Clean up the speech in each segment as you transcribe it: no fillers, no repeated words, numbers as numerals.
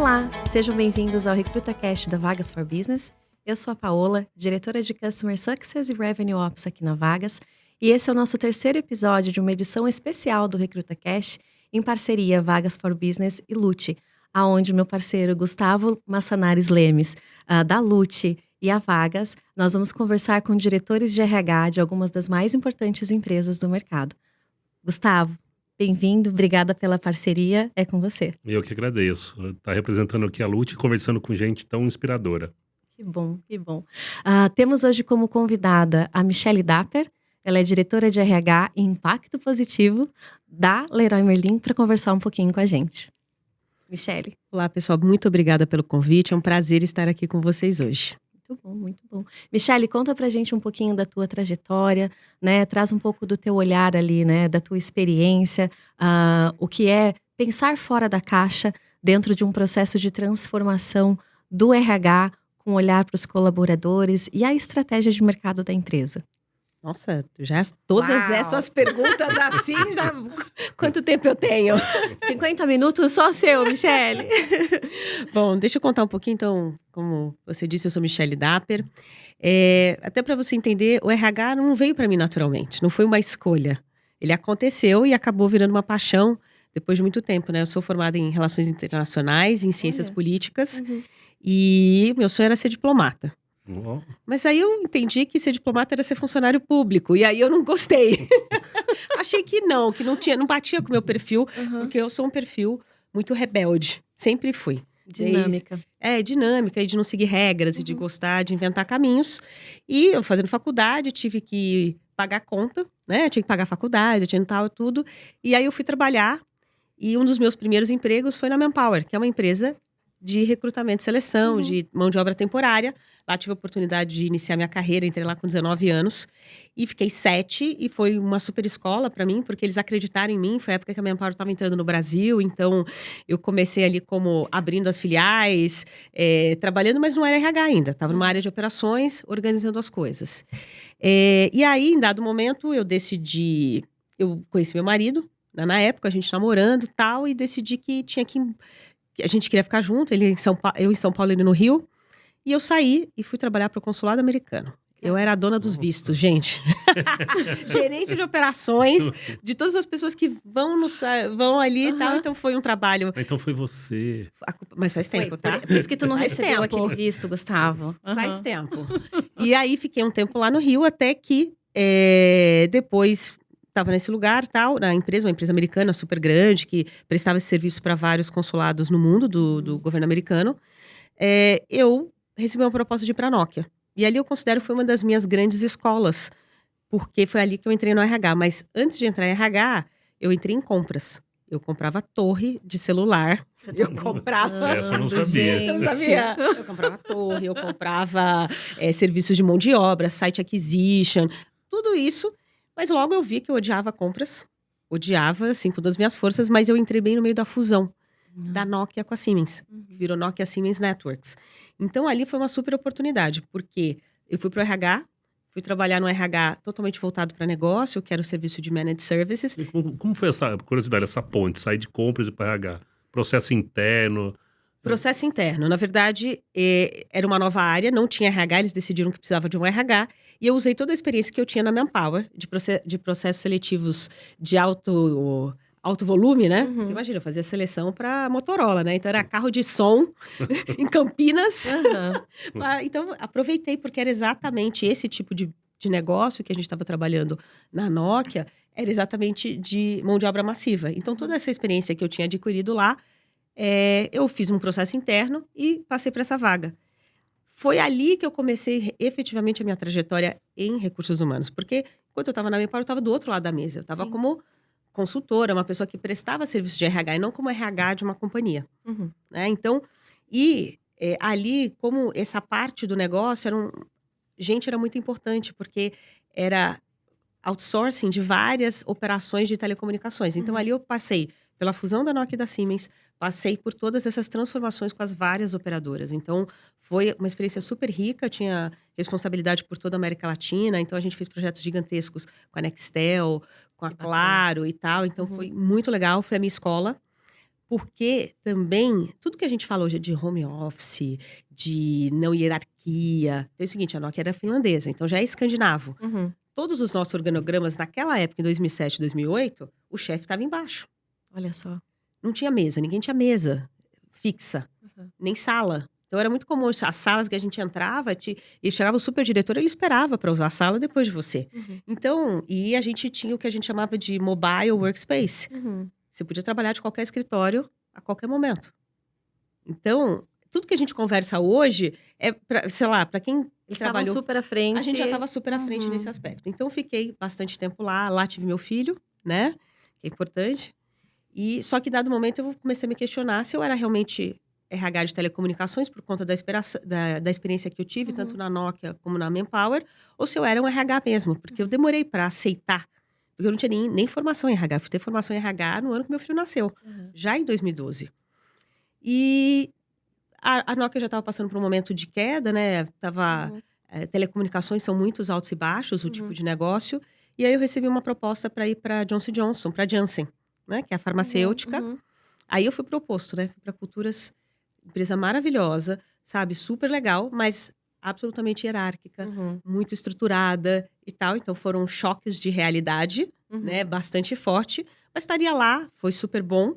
Olá, sejam bem-vindos ao RecrutaCast da Vagas for Business. Eu sou a Paola, diretora de Customer Success e Revenue Ops aqui na Vagas, e esse é o nosso terceiro episódio de uma edição especial do RecrutaCast em parceria Vagas for Business e Lute, aonde meu parceiro Gustavo Massanares Lemes, da Lute e a Vagas, nós vamos conversar com diretores de RH de algumas das mais importantes empresas do mercado. Gustavo, bem-vindo, obrigada pela parceria, é com você. Eu que agradeço. Tá representando aqui a Lute e conversando com gente tão inspiradora. Que bom, que bom. Temos hoje como convidada a Michelle Dapper, ela é diretora de RH e Impacto Positivo da Leroy Merlin, para conversar um pouquinho com a gente. Michelle. Olá, pessoal, muito obrigada pelo convite, é um prazer estar aqui com vocês hoje. Muito bom, muito bom. Michelle, conta pra gente um pouquinho da tua trajetória, né? Traz um pouco do teu olhar ali, né? Da tua experiência, o que é pensar fora da caixa dentro de um processo de transformação do RH, com olhar para os colaboradores e a estratégia de mercado da empresa. Nossa, já todas essas perguntas assim, já... Quanto tempo eu tenho? 50 minutos só seu, Michelle. Bom, deixa eu contar um pouquinho, então, como você disse, eu sou Michelle Dapper. Até para você entender, o RH não veio para mim naturalmente, não foi uma escolha. Ele aconteceu e acabou virando uma paixão depois de muito tempo, né? Eu sou formada em Relações Internacionais, em Ciências Políticas, e meu sonho era ser diplomata. Mas aí eu entendi que ser diplomata era ser funcionário público, e aí eu não gostei. Achei que não batia com o meu perfil, porque eu sou um perfil muito rebelde, sempre fui. Dinâmica. Dinâmica, e de não seguir regras, e de gostar de inventar caminhos. E eu fazendo faculdade, tive que pagar conta, né? Tinha que pagar a faculdade, tinha tal, tudo. E aí eu fui trabalhar, e um dos meus primeiros empregos foi na Manpower, que é uma empresa de recrutamento e seleção, de mão de obra temporária. Lá tive a oportunidade de iniciar minha carreira, entrei lá com 19 anos. E fiquei 7, e foi uma super escola para mim, porque eles acreditaram em mim. Foi a época que a Manpower estava entrando no Brasil, então eu comecei ali como abrindo as filiais, trabalhando, mas não era RH ainda. Estava numa área de operações, organizando as coisas. E aí, em dado momento, eu conheci meu marido, na época, a gente namorando e tal, e decidi que a gente queria ficar junto, eu em São Paulo, ele no Rio. E eu saí e fui trabalhar para o consulado americano. Eu era a dona dos vistos, gente. Gerente de operações, de todas as pessoas que vão ali e tal. Então foi um trabalho. Então foi você. Mas faz tempo, tá? Por isso que tu não recebeu aquele visto, Gustavo. Faz tempo. E aí fiquei um tempo lá no Rio, até que depois estava nesse lugar, tal, na empresa, uma empresa americana super grande, que prestava esse serviço para vários consulados no mundo do governo americano. Eu recebi uma proposta de ir para a Nokia. E ali eu considero que foi uma das minhas grandes escolas, porque foi ali que eu entrei no RH. Mas antes de entrar em RH, eu entrei em compras. Eu comprava torre de celular. Eu comprava... Essa eu não sabia. Eu não sabia. Eu comprava torre, eu comprava serviços de mão de obra, site acquisition, tudo isso. Mas logo eu vi que eu odiava compras. Odiava, assim, com todas as minhas forças. Mas eu entrei bem no meio da fusão da Nokia com a Siemens. Que virou Nokia Siemens Networks. Então, ali foi uma super oportunidade. Porque eu fui pro RH. Fui trabalhar no RH totalmente voltado para negócio. Que era o serviço de Managed Services. E como foi essa curiosidade, essa ponte? Sair de compras e para RH? Processo interno? Processo interno. Na verdade, era uma nova área, não tinha RH, eles decidiram que precisava de um RH. E eu usei toda a experiência que eu tinha na Manpower, de processos seletivos de alto volume, né? Imagina, eu fazia seleção para Motorola, né? Então era carro de som em Campinas. Então aproveitei, porque era exatamente esse tipo de negócio que a gente estava trabalhando na Nokia, era exatamente de mão de obra massiva. Então toda essa experiência que eu tinha adquirido lá, eu fiz um processo interno e passei para essa vaga. Foi ali que eu comecei efetivamente a minha trajetória em recursos humanos. Porque quando eu estava na Manpower, eu estava do outro lado da mesa. Eu estava como consultora, uma pessoa que prestava serviço de RH e não como RH de uma companhia. Né? Então, ali, como essa parte do negócio era muito importante, porque era outsourcing de várias operações de telecomunicações. Então, ali eu passei pela fusão da Nokia e da Siemens, passei por todas essas transformações com as várias operadoras. Então, foi uma experiência super rica, tinha responsabilidade por toda a América Latina, então a gente fez projetos gigantescos com a Nextel, com a Claro e tal, então foi muito legal, foi a minha escola. porque também, tudo que a gente fala hoje de home office, de não hierarquia, é o seguinte, a Nokia era finlandesa, então já é escandinavo. Uhum. Todos os nossos organogramas, naquela época, em 2007, 2008, o chefe estava embaixo. Olha só. Não tinha mesa, ninguém tinha mesa fixa, Uhum. nem sala. Então era muito comum, as salas que a gente entrava, e chegava o superdiretor, ele esperava para usar a sala depois de você. Uhum. Então, e a gente tinha o que a gente chamava de mobile workspace. Uhum. Você podia trabalhar de qualquer escritório a qualquer momento. Então, tudo que a gente conversa hoje é, sei lá, para quem Eles estavam trabalhou, super à frente. a gente já estava super à frente Uhum. nesse aspecto. Então, fiquei bastante tempo lá. Lá tive meu filho, né? Que é importante. E só que, dado momento, eu comecei a me questionar se eu era realmente RH de telecomunicações, por conta da experiência que eu tive, Uhum. tanto na Nokia como na Manpower, ou se eu era um RH mesmo. Porque eu demorei para aceitar. Porque eu não tinha nem formação em RH. Eu fui ter formação em RH no ano que meu filho nasceu, Uhum. já em 2012. E a Nokia já estava passando por um momento de queda, né? Uhum. Telecomunicações são muitos altos e baixos, o Uhum. tipo de negócio. E aí eu recebi uma proposta para ir para Johnson Johnson, para Janssen, né? Que é a farmacêutica. Uhum. Aí eu fui pro oposto, né? Fui para Culturas, empresa maravilhosa, sabe? Super legal, mas absolutamente hierárquica, Uhum. muito estruturada e tal. Então foram choques de realidade, Uhum. né? Bastante forte. Mas estaria lá, foi super bom.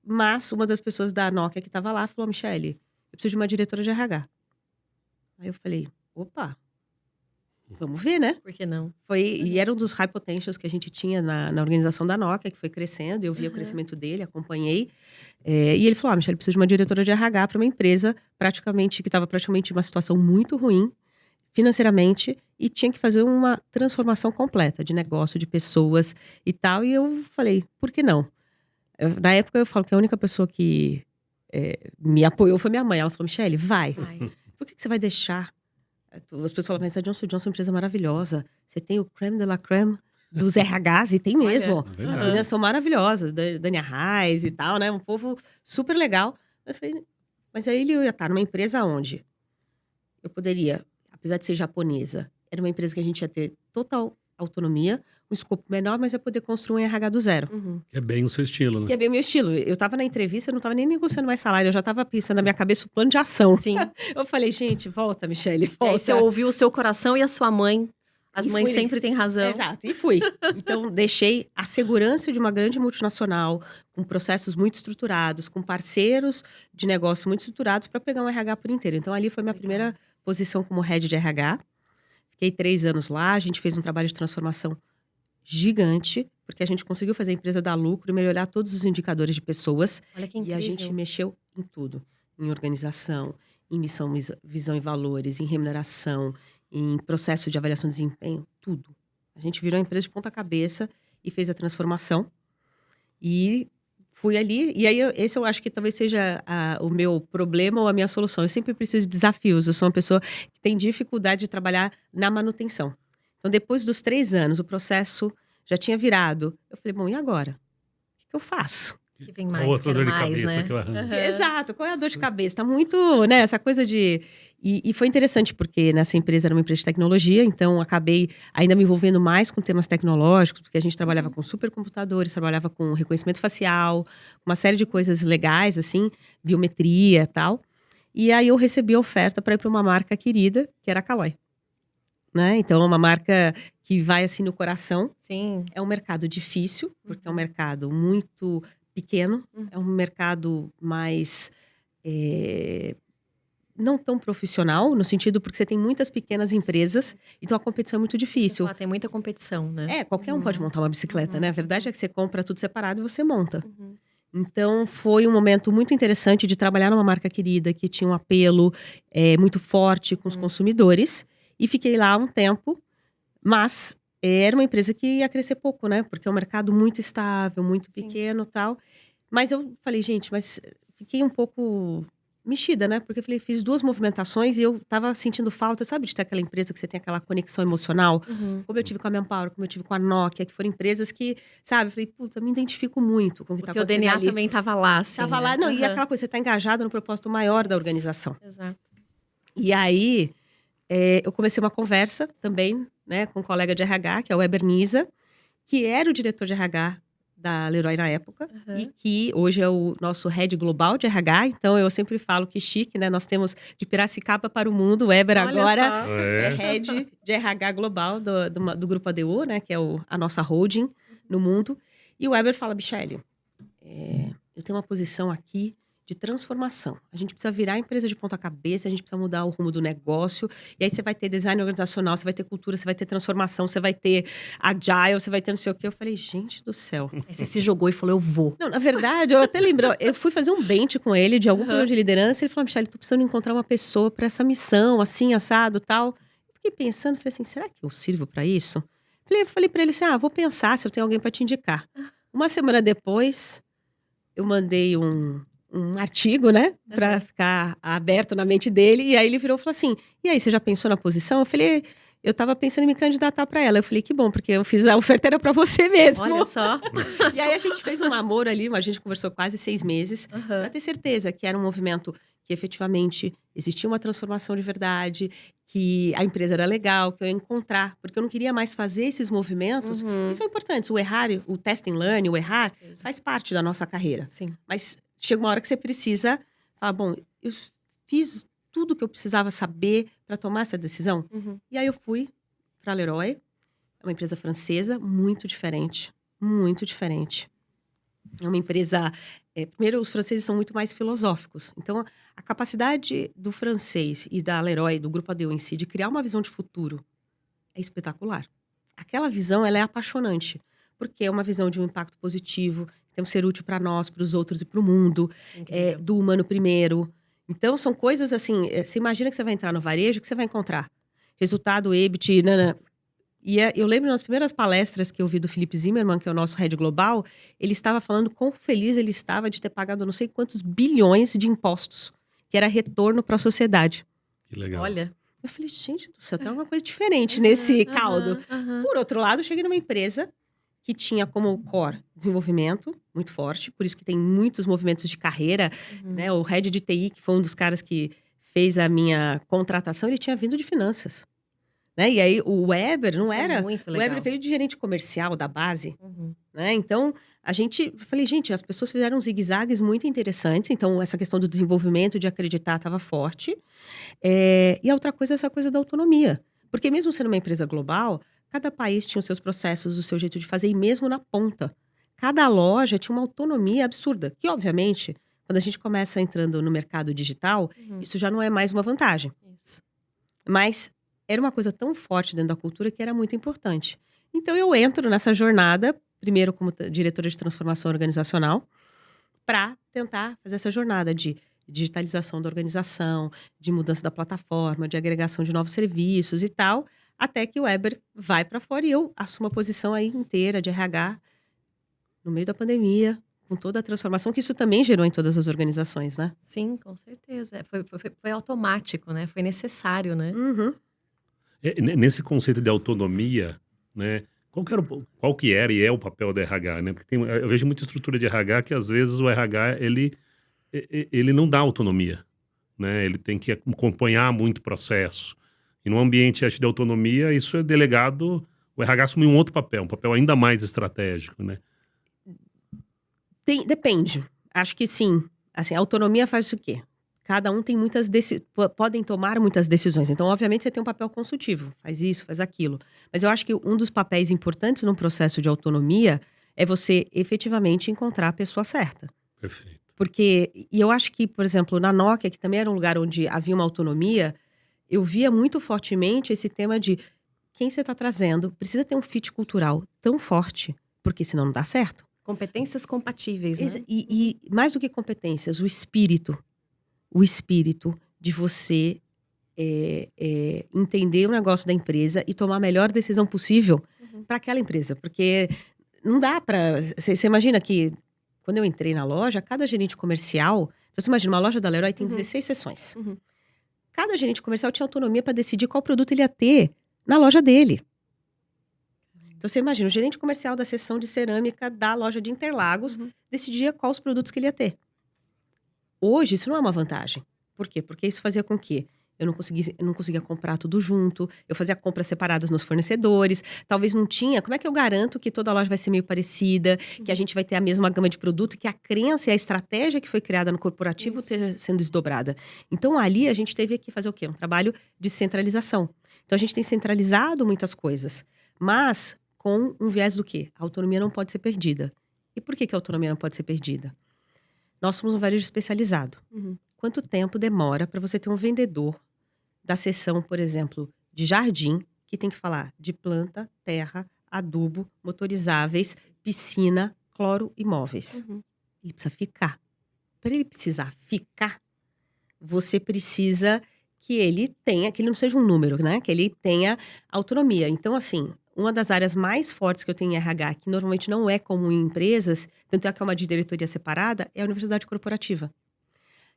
Mas uma das pessoas da Nokia que estava lá falou: Michele, eu preciso de uma diretora de RH. Aí eu falei: opa, vamos ver, né? Por que não? E era um dos high potentials que a gente tinha na organização da Nokia, que foi crescendo. Eu via o Uhum. crescimento dele, acompanhei. E ele falou: Michele, preciso de uma diretora de RH para uma empresa que estava praticamente em uma situação muito ruim financeiramente e tinha que fazer uma transformação completa de negócio, de pessoas e tal. E eu falei: por que não? Na época, eu falo que a única pessoa que me apoiou foi minha mãe. Ela falou: Michele, vai. Vai. Por que você vai deixar? As pessoas falam: mas a Johnson Johnson é uma empresa maravilhosa. Você tem o creme de la creme dos RHs, e tem Olha, mesmo. É As verdade. meninas são maravilhosas. Dania Reis e tal, né? Um povo super legal. Eu falei: mas aí ele ia estar numa empresa onde eu poderia, apesar de ser japonesa, era uma empresa que a gente ia ter total autonomia, um escopo menor, mas ia poder construir um RH do zero. Uhum. Que é bem o seu estilo, Que né? é bem o meu estilo. Eu tava na entrevista, eu não tava nem negociando mais salário, eu já tava pensando na minha cabeça o plano de ação. Sim. Eu falei: gente, volta, Michele, E aí volta. você ouviu o seu coração e a sua mãe. As E mães fui. sempre têm razão. Exato, e fui. Então, deixei a segurança de uma grande multinacional, com processos muito estruturados, com parceiros de negócio muito estruturados, para pegar um RH por inteiro. Então, ali foi minha Legal. primeira posição como head de RH. Fiquei 3 anos lá, a gente fez um trabalho de transformação gigante, porque a gente conseguiu fazer a empresa dar lucro e melhorar todos os indicadores de pessoas. Olha que E incrível. a gente mexeu em tudo. Em organização, em missão, visão e valores, em remuneração, em processo de avaliação de desempenho, tudo. A gente virou a empresa de ponta cabeça e fez a transformação. E fui ali. E aí, esse eu acho que talvez seja o meu problema ou a minha solução. Eu sempre preciso de desafios. Eu sou uma pessoa que tem dificuldade de trabalhar na manutenção. Então, depois dos 3 anos, o processo já tinha virado. Eu falei: bom, e agora? O que eu faço? Que vem Qual mais, outra quero dor de mais, cabeça né? que eu arranjo? Aham. Exato, qual é a dor de cabeça? Tá muito, né, essa coisa de... E foi interessante, porque nessa empresa era uma empresa de tecnologia, então acabei ainda me envolvendo mais com temas tecnológicos, porque a gente trabalhava com supercomputadores, trabalhava com reconhecimento facial, uma série de coisas legais, assim, biometria e tal. E aí eu recebi a oferta para ir para uma marca querida, que era a Caloi. Né? Então, é uma marca que vai assim no coração. Sim. É um mercado difícil, porque é um mercado muito pequeno, é um mercado mais não tão profissional, no sentido porque você tem muitas pequenas empresas, então a competição é muito difícil. Tem muita competição, né? Qualquer um pode montar uma bicicleta, né? A verdade é que você compra tudo separado e você monta. Uhum. Então, foi um momento muito interessante de trabalhar numa marca querida, que tinha um apelo muito forte com os consumidores. E fiquei lá um tempo, mas era uma empresa que ia crescer pouco, né? Porque é um mercado muito estável, muito Sim. pequeno e tal. Mas eu falei: gente, mas fiquei um pouco mexida, né? Porque eu falei, fiz 2 movimentações e eu tava sentindo falta, sabe, de ter aquela empresa que você tem aquela conexão emocional. Uhum. Como eu tive com a Manpower, como eu tive com a Nokia, que foram empresas que, sabe, eu falei: puta, me identifico muito com o que tá O teu acontecendo DNA ali. também tava lá, assim, Tava né? lá, não, e Aham. aquela coisa, você tá engajado no propósito maior da Isso. organização. Exato. E aí, eu comecei uma conversa também, né, com um colega de RH, que é o Eber Nisa, que era o diretor de RH da Leroy na época, Aham. e que hoje é o nosso head global de RH. Então, eu sempre falo que chique, né? Nós temos de Piracicaba para o mundo. O Weber Olha agora só. é É. head de RH global do Grupo ADU, né? Que é a nossa holding no mundo. E o Weber fala, Michele, eu tenho uma posição aqui de transformação. A gente precisa virar a empresa de ponta cabeça, a gente precisa mudar o rumo do negócio. E aí você vai ter design organizacional, você vai ter cultura, você vai ter transformação, você vai ter agile, você vai ter não sei o quê. Eu falei, gente do céu. Aí você se jogou e falou, eu vou. Não, na verdade, eu até lembro, eu fui fazer um bench com ele de algum programa de liderança, e ele falou, Michele, tô precisando encontrar uma pessoa para essa missão, assim, assado, tal. Eu fiquei pensando, falei assim, será que eu sirvo para isso? Falei para ele assim, vou pensar se eu tenho alguém para te indicar. Uma semana depois, eu mandei um artigo, né, para ficar aberto na mente dele, e aí ele virou e falou assim, e aí, você já pensou na posição? Eu falei, eu tava pensando em me candidatar para ela. Eu falei, que bom, porque eu fiz a oferta era para você mesmo. Olha só. E aí a gente fez um namoro ali, a gente conversou quase 6 meses, para ter certeza que era um movimento que efetivamente existia uma transformação de verdade, que a empresa era legal, que eu ia encontrar, porque eu não queria mais fazer esses movimentos, que são importantes. O errar, o test and learn, o errar, faz parte da nossa carreira. Sim. Mas chega uma hora que você precisa falar, bom, eu fiz tudo que eu precisava saber para tomar essa decisão. E aí eu fui para a Leroy, é uma empresa francesa, muito diferente. Muito diferente. É uma empresa... primeiro, os franceses são muito mais filosóficos. Então, a capacidade do francês e da Leroy, do Grupo ADU em si, de criar uma visão de futuro é espetacular. Aquela visão, ela é apaixonante. Porque é uma visão de um impacto positivo, que tem que ser útil para nós, para os outros e para o mundo. Do humano primeiro. Então, são coisas assim... você imagina que você vai entrar no varejo, que você vai encontrar resultado, EBIT, E eu lembro nas primeiras palestras que eu vi do Philippe Zimmermann, que é o nosso head global, ele estava falando quão feliz ele estava de ter pagado não sei quantos bilhões de impostos, que era retorno para a sociedade. Que legal. Olha. Eu falei, gente do céu, tem alguma coisa diferente nesse caldo. Por outro lado, eu cheguei numa empresa que tinha como core desenvolvimento muito forte, por isso que tem muitos movimentos de carreira, né? O head de TI, que foi um dos caras que fez a minha contratação, ele tinha vindo de finanças. Né? E aí, o Weber não era... Muito o legal. Weber veio de gerente comercial da base. Né? Então, falei, gente, as pessoas fizeram zigue-zagues muito interessantes. Então, essa questão do desenvolvimento, de acreditar, estava forte. E a outra coisa é essa coisa da autonomia. Porque mesmo sendo uma empresa global, cada país tinha os seus processos, o seu jeito de fazer, e mesmo na ponta. Cada loja tinha uma autonomia absurda. Que, obviamente, quando a gente começa entrando no mercado digital, isso já não é mais uma vantagem. Isso. Mas... era uma coisa tão forte dentro da cultura que era muito importante. Então, eu entro nessa jornada, primeiro como diretora de transformação organizacional, para tentar fazer essa jornada de digitalização da organização, de mudança da plataforma, de agregação de novos serviços e tal, até que o Weber vai para fora e eu assumo a posição aí inteira de RH no meio da pandemia, com toda a transformação que isso também gerou em todas as organizações, né? Sim, com certeza. Foi automático, né? Foi necessário, né? Nesse conceito de autonomia, né? Qual que era e é o papel da RH, né? Porque eu vejo muita estrutura de RH que às vezes o RH ele não dá autonomia, né? Ele tem que acompanhar muito o processo. E num ambiente de autonomia, isso é delegado, o RH assume um outro papel, um papel ainda mais estratégico, né? Depende. Acho que sim. Assim, a autonomia faz o quê? Cada um tem podem tomar muitas decisões. Então, obviamente, você tem um papel consultivo. Faz isso, faz aquilo. Mas eu acho que um dos papéis importantes num processo de autonomia é você efetivamente encontrar a pessoa certa. Perfeito. E eu acho que, por exemplo, na Nokia, que também era um lugar onde havia uma autonomia, eu via muito fortemente esse tema de quem você está trazendo. Precisa ter um fit cultural tão forte, porque senão não dá certo. Competências compatíveis, né? E mais do que competências, o espírito. O espírito de você entender o negócio da empresa e tomar a melhor decisão possível para aquela empresa. Porque não dá para... Você imagina que, quando eu entrei na loja, cada gerente comercial... Então, você imagina, uma loja da Leroy tem 16 seções. Cada gerente comercial tinha autonomia para decidir qual produto ele ia ter na loja dele. Então, você imagina, o gerente comercial da seção de cerâmica da loja de Interlagos decidia quais os produtos que ele ia ter. Hoje, isso não é uma vantagem. Por quê? Porque isso fazia com que eu não conseguia comprar tudo junto, eu fazia compras separadas nos fornecedores, talvez não tinha. Como é que eu garanto que toda loja vai ser meio parecida, que a gente vai ter a mesma gama de produto, que a crença e a estratégia que foi criada no corporativo Isso. esteja sendo desdobrada? Então, ali a gente teve que fazer o quê? Um trabalho de centralização. Então, a gente tem centralizado muitas coisas, mas com um viés do quê? A autonomia não pode ser perdida. E por que a autonomia não pode ser perdida? Nós somos um varejo especializado. Uhum. Quanto tempo demora para você ter um vendedor da seção, por exemplo, de jardim, que tem que falar de planta, terra, adubo, motorizáveis, piscina, cloro e móveis? Uhum. Ele precisa ficar. Para ele precisar ficar, você precisa que ele tenha, que ele não seja um número, né? Que ele tenha autonomia. Então, assim, uma das áreas mais fortes que eu tenho em RH, que normalmente não é comum em empresas, tanto é que é uma de diretoria separada, é a universidade corporativa.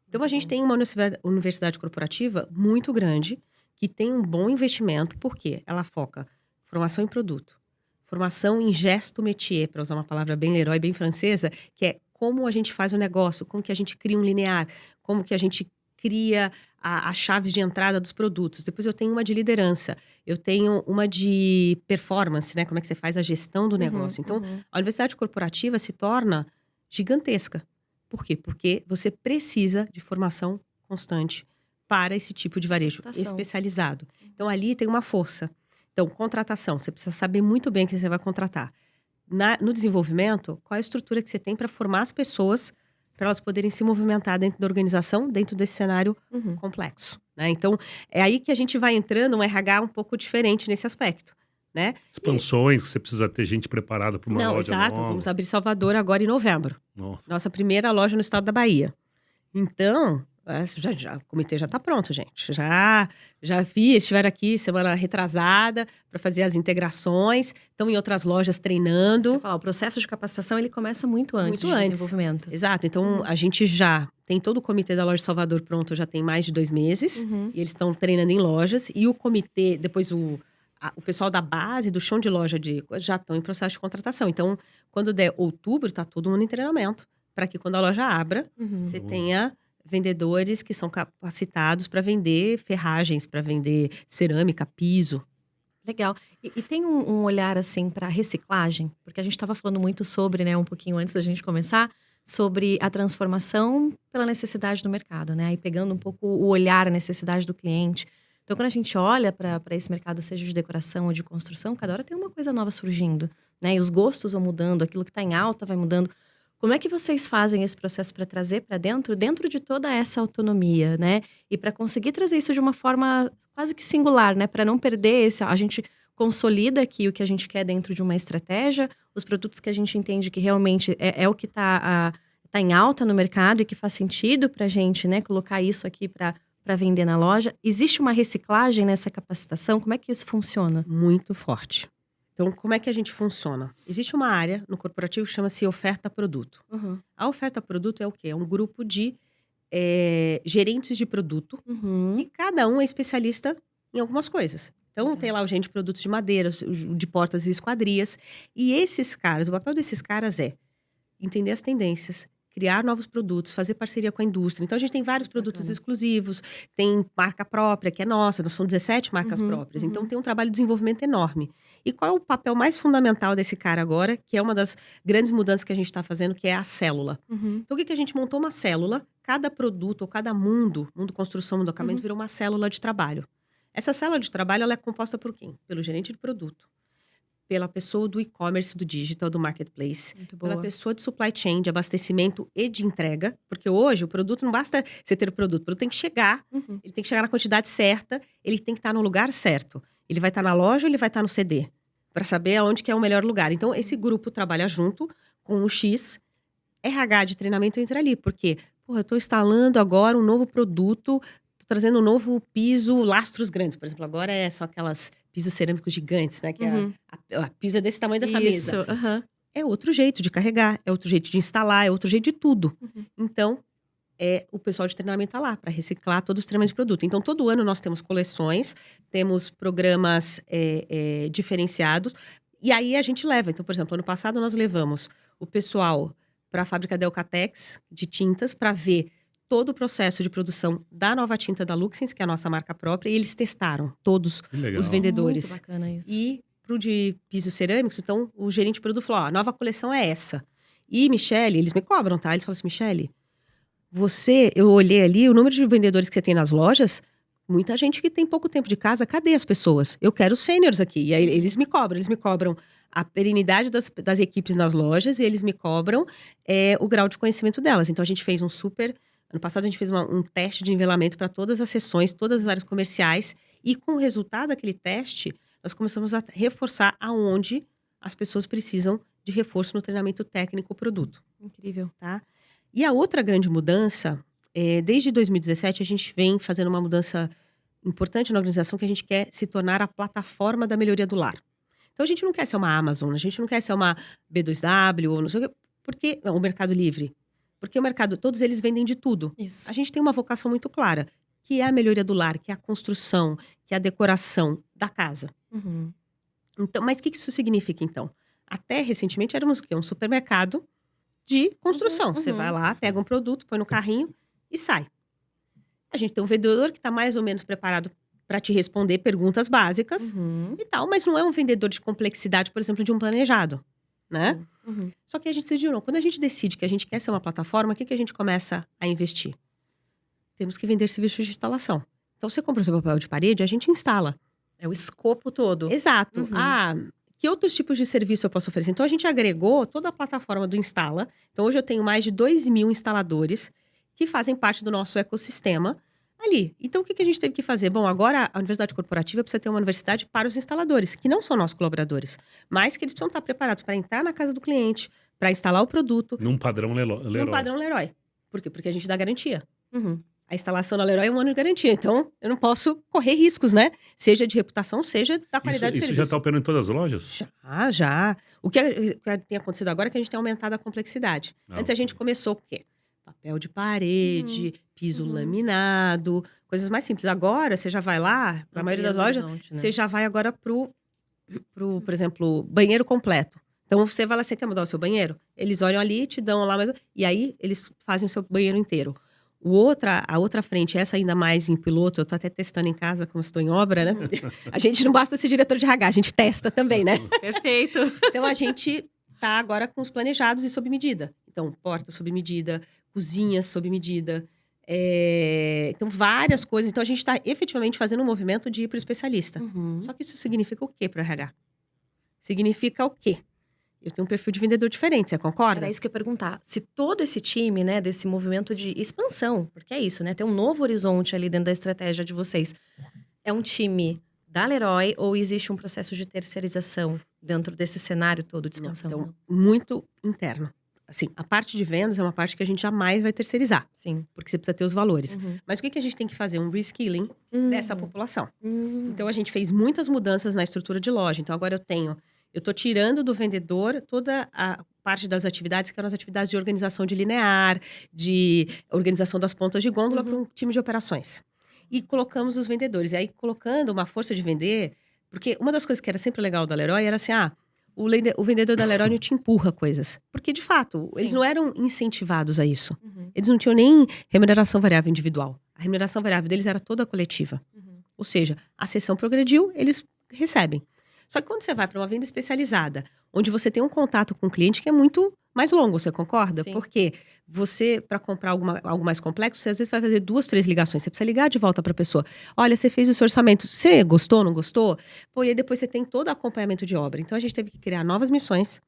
Então, a gente tem uma universidade corporativa muito grande, que tem um bom investimento, porque ela foca formação em produto, formação em gesto métier, para usar uma palavra bem Leroy, bem francesa, que é como a gente faz o negócio, como que a gente cria um linear, como que a gente cria as chaves de entrada dos produtos. Depois eu tenho uma de liderança, eu tenho uma de performance, né? Como é que você faz a gestão do negócio. Então, a universidade corporativa se torna gigantesca. Por quê? Porque você precisa de formação constante para esse tipo de varejo especializado. Então, ali tem uma força. Então, contratação, você precisa saber muito bem quem você vai contratar. No desenvolvimento, qual é a estrutura que você tem para formar as pessoas, para elas poderem se movimentar dentro da organização, dentro desse cenário complexo, né? Então, é aí que a gente vai entrando um RH um pouco diferente nesse aspecto, né? Expansões, que você precisa ter gente preparada para uma loja exato. nova. Vamos abrir Salvador agora em novembro. Nossa. Nossa primeira loja no estado da Bahia. Então, o comitê já está pronto, gente. Já vi, estiveram aqui semana retrasada para fazer as integrações. Estão em outras lojas treinando. O processo de capacitação ele começa muito antes do desenvolvimento. Exato. Então, a gente já tem todo o comitê da loja de Salvador pronto, já tem mais de 2 meses. E eles estão treinando em lojas. E o comitê, depois o pessoal da base, do chão de loja já estão em processo de contratação. Então, quando der outubro, está todo mundo em treinamento. Para que quando a loja abra, você tenha vendedores que são capacitados para vender ferragens, para vender cerâmica, piso. Legal. E tem um olhar, assim, para reciclagem? Porque a gente estava falando muito sobre, né, um pouquinho antes da gente começar, sobre a transformação pela necessidade do mercado, né? Aí pegando um pouco o olhar, a necessidade do cliente. Então, quando a gente olha para esse mercado, seja de decoração ou de construção, cada hora tem uma coisa nova surgindo, né? E os gostos vão mudando, aquilo que está em alta vai mudando. Como é que vocês fazem esse processo para trazer para dentro de toda essa autonomia, né? E para conseguir trazer isso de uma forma quase que singular, né? Para não perder a gente consolida aqui o que a gente quer dentro de uma estratégia, os produtos que a gente entende que realmente é o que tá em alta no mercado e que faz sentido para a gente, né? Colocar isso aqui para vender na loja. Existe uma reciclagem nessa capacitação? Como é que isso funciona? Muito forte. Então, como é que a gente funciona? Existe uma área no corporativo que chama-se oferta-produto. A oferta-produto é o quê? É um grupo de gerentes de produto e cada um é especialista em algumas coisas. Então, tem lá o gerente de produtos de madeira, o de portas e esquadrias. E esses caras, o papel desses caras é entender as tendências, criar novos produtos, fazer parceria com a indústria. Então, a gente tem vários produtos exclusivos, tem marca própria, que é nossa, são 17 marcas próprias. Então, tem um trabalho de desenvolvimento enorme. E qual é o papel mais fundamental desse cara agora, que é uma das grandes mudanças que a gente está fazendo, que é a célula. Então, o que a gente montou? Uma célula, cada produto ou cada mundo construção, mundo acabamento, virou uma célula de trabalho. Essa célula de trabalho, ela é composta por quem? Pelo gerente de produto, pela pessoa do e-commerce, do digital, do marketplace, pela pessoa de supply chain, de abastecimento e de entrega, porque hoje o produto não basta você ter o produto tem que chegar, ele tem que chegar na quantidade certa, ele tem que estar no lugar certo. Ele vai estar na loja ou ele vai estar no CD? Para saber aonde que é o melhor lugar. Então, esse grupo trabalha junto com o X, RH de treinamento entra ali, porque, eu estou instalando agora um novo produto, estou trazendo um novo piso, lastros grandes, por exemplo, agora são aquelas pisos cerâmicos gigantes, né? Que a piso é desse tamanho dessa mesa. É outro jeito de carregar, é outro jeito de instalar, é outro jeito de tudo. Então, o pessoal de treinamento está lá para reciclar todos os treinamentos de produto. Então, todo ano nós temos coleções, temos programas diferenciados, e aí a gente leva. Então, por exemplo, ano passado nós levamos o pessoal para a fábrica Delcatex de tintas para ver todo o processo de produção da nova tinta da Luxens, que é a nossa marca própria, e eles testaram todos Que legal. os vendedores. Muito bacana isso. E pro de pisos cerâmicos, então o gerente de produto falou: ó, a nova coleção é essa. E, Michele, eles me cobram, tá? Eles falam assim: Michele, eu olhei ali o número de vendedores que você tem nas lojas, muita gente que tem pouco tempo de casa, cadê as pessoas? Eu quero sêniores aqui. E aí eles me cobram a perenidade das equipes nas lojas e eles me cobram o grau de conhecimento delas. Então a gente fez ano passado a gente fez um teste de nivelamento para todas as seções, todas as áreas comerciais, e com o resultado daquele teste, nós começamos a reforçar aonde as pessoas precisam de reforço no treinamento técnico produto. Incrível. Tá? E a outra grande mudança, desde 2017, a gente vem fazendo uma mudança importante na organização, que a gente quer se tornar a plataforma da melhoria do lar. Então, a gente não quer ser uma Amazon, a gente não quer ser uma B2W, ou não sei o quê, porque o Mercado Livre. Porque o mercado, todos eles vendem de tudo. Isso. A gente tem uma vocação muito clara, que é a melhoria do lar, que é a construção, que é a decoração da casa. Uhum. Então, mas o que isso significa, então? Até recentemente éramos o quê? Um supermercado de construção. Uhum, Você uhum. vai lá, pega um produto, põe no carrinho e sai. A gente tem um vendedor que está mais ou menos preparado para te responder perguntas básicas Uhum. e tal, mas não é um vendedor de complexidade, por exemplo, de um planejado, né? Sim. Uhum. Só que a gente decidiu, não. Quando a gente decide que a gente quer ser uma plataforma, o que a gente começa a investir? Temos que vender serviços de instalação. Então, você compra o seu papel de parede, a gente instala. É o escopo todo. Exato. Uhum. Que outros tipos de serviço eu posso oferecer? Então, a gente agregou toda a plataforma do Instala. Então, hoje eu tenho mais de 2.000 instaladores que fazem parte do nosso ecossistema ali. Então, o que a gente teve que fazer? Bom, agora a Universidade Corporativa precisa ter uma universidade para os instaladores, que não são nossos colaboradores, mas que eles precisam estar preparados para entrar na casa do cliente, para instalar o produto. Num padrão Leroy. Num padrão Leroy. Por quê? Porque a gente dá garantia. Uhum. A instalação na Leroy é 1 ano de garantia. Então, eu não posso correr riscos, né? Seja de reputação, seja da qualidade Isso de já serviço. está operando em todas as lojas? Já. O que tem acontecido agora é que a gente tem aumentado a complexidade. Antes a gente começou com o quê? Papel de parede, piso laminado, coisas mais simples. Agora, você já vai lá, na maioria das lojas, você já vai agora por exemplo, banheiro completo. Então, você vai lá, você quer mudar o seu banheiro? Eles olham ali, te dão lá, e aí eles fazem o seu banheiro inteiro. A outra frente, essa ainda mais em piloto, eu tô até testando em casa, como estou em obra, né? A gente não basta ser diretor de RH, a gente testa também, né? Perfeito. Então, a gente tá agora com os planejados e sob medida. Então, porta sob medida, cozinha sob medida. Então, várias coisas. Então, a gente está efetivamente fazendo um movimento de ir para o especialista. Uhum. Só que isso significa o quê para o RH? Significa o quê? Eu tenho um perfil de vendedor diferente, você concorda? Era isso que eu ia perguntar. Se todo esse time, né, desse movimento de expansão, porque é isso, né? Tem um novo horizonte ali dentro da estratégia de vocês. É um time da Leroy ou existe um processo de terceirização dentro desse cenário todo de expansão? Então, muito interno. Assim, a parte de vendas é uma parte que a gente jamais vai terceirizar. Sim. Porque você precisa ter os valores. Uhum. Mas o que a gente tem que fazer? Um reskilling dessa população. Então, a gente fez muitas mudanças na estrutura de loja. Então, agora eu tô tirando do vendedor toda a parte das atividades, que eram as atividades de organização de linear, de organização das pontas de gôndola para um time de operações. E colocamos os vendedores. E aí, colocando uma força de vender, porque uma das coisas que era sempre legal da Leroy era assim, o vendedor da Leroy não te empurra coisas. Porque, de fato, Sim. eles não eram incentivados a isso. Uhum. Eles não tinham nem remuneração variável individual. A remuneração variável deles era toda coletiva. Uhum. Ou seja, a sessão progrediu, eles recebem. Só que quando você vai para uma venda especializada, onde você tem um contato com o cliente que é muito mais longo, você concorda? Sim. Porque você, para comprar algo mais complexo, você às vezes vai fazer 2, 3 ligações. Você precisa ligar de volta para a pessoa. Olha, você fez o seu orçamento. Você gostou, não gostou? Pô, e aí depois você tem todo o acompanhamento de obra. Então, a gente teve que criar novas missões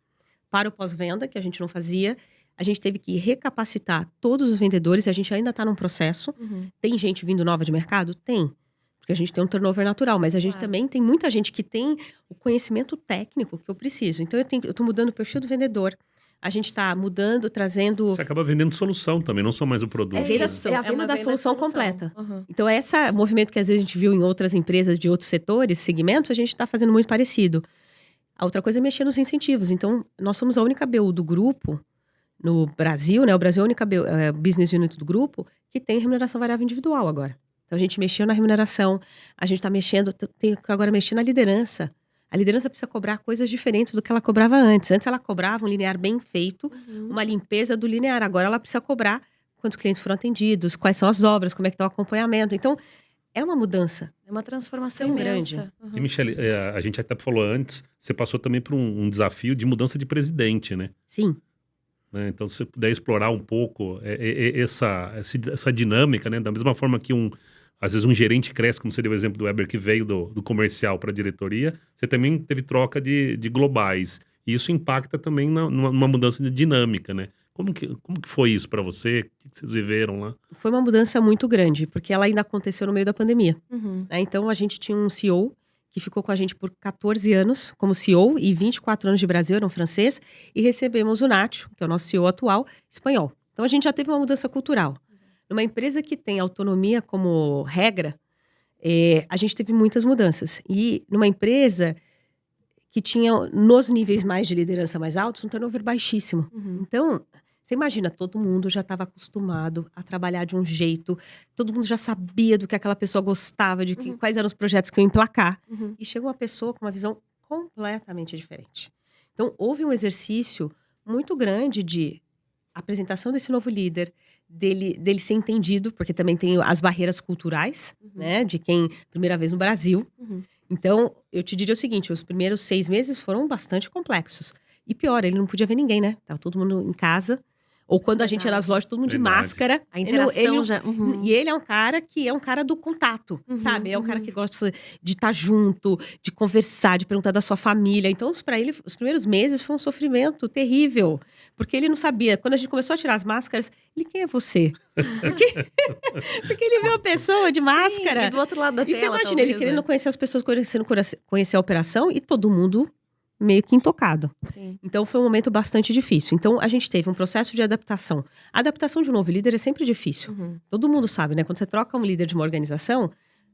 para o pós-venda, que a gente não fazia. A gente teve que recapacitar todos os vendedores. A gente ainda está num processo. Uhum. Tem gente vindo nova de mercado? Tem. Porque a gente tem um turnover natural, mas a gente Claro. também tem muita gente que tem o conhecimento técnico que eu preciso. Então, eu tô mudando o perfil do vendedor. A gente está mudando, trazendo... Você acaba vendendo solução também, não só mais o produto. É venda- Isso, a venda uma da solução completa. Uhum. Então, esse movimento que às vezes a gente viu em outras empresas de outros setores, segmentos, a gente está fazendo muito parecido. A outra coisa é mexer nos incentivos. Então, nós somos a única BU do grupo, no Brasil, né? O Brasil é a única business unit do grupo que tem remuneração variável individual agora. Então, a gente mexeu na remuneração, a gente está mexendo, tem que agora mexer na liderança. A liderança precisa cobrar coisas diferentes do que ela cobrava antes. Antes ela cobrava um linear bem feito, uma limpeza do linear. Agora ela precisa cobrar quantos clientes foram atendidos, quais são as obras, como é que está o acompanhamento. Então, é uma mudança. É uma transformação Bem imensa. E, Michele, a gente até falou antes, você passou também por um desafio de mudança de presidente, né? Sim. Então, se você puder explorar um pouco essa dinâmica, né? Da mesma forma que às vezes um gerente cresce, como você deu o exemplo do Weber, que veio do comercial para a diretoria, você também teve troca de globais. E isso impacta também numa mudança de dinâmica, né? Como que foi isso para você? O que vocês viveram lá? Foi uma mudança muito grande, porque ela ainda aconteceu no meio da pandemia. Uhum. Né? Então, a gente tinha um CEO que ficou com a gente por 14 anos como CEO e 24 anos de Brasil, era um francês, e recebemos o Nacho, que é o nosso CEO atual, espanhol. Então, a gente já teve uma mudança cultural. Numa empresa que tem autonomia como regra, a gente teve muitas mudanças. E numa empresa que tinha, nos níveis mais de liderança mais altos, um turnover baixíssimo. Uhum. Então, você imagina, todo mundo já estava acostumado a trabalhar de um jeito, todo mundo já sabia do que aquela pessoa gostava, de quais eram os projetos que iam emplacar. Uhum. E chega uma pessoa com uma visão completamente diferente. Então, houve um exercício muito grande de apresentação desse novo líder, dele ser entendido, porque também tem as barreiras culturais, né, de quem, primeira vez no Brasil. Uhum. Então, eu te diria o seguinte, os primeiros 6 meses foram bastante complexos. E pior, ele não podia ver ninguém, né? Tava todo mundo em casa. Ou quando a gente ia nas lojas, todo mundo de máscara. A interação já... Uhum. E ele é um cara que é um cara do contato, sabe? Ele é um cara que gosta de estar junto, de conversar, de perguntar da sua família. Então, para ele, os primeiros meses foi um sofrimento terrível. Porque ele não sabia. Quando a gente começou a tirar as máscaras, quem é você? Porque ele viu a pessoa de máscara. Sim, e do outro lado da tela, você imagina, talvez, ele querendo conhecer as pessoas, conhecer a operação e todo mundo meio que intocado. Sim. Então, foi um momento bastante difícil. Então, a gente teve um processo de adaptação. A adaptação de um novo líder é sempre difícil. Uhum. Todo mundo sabe, né? Quando você troca um líder de uma organização,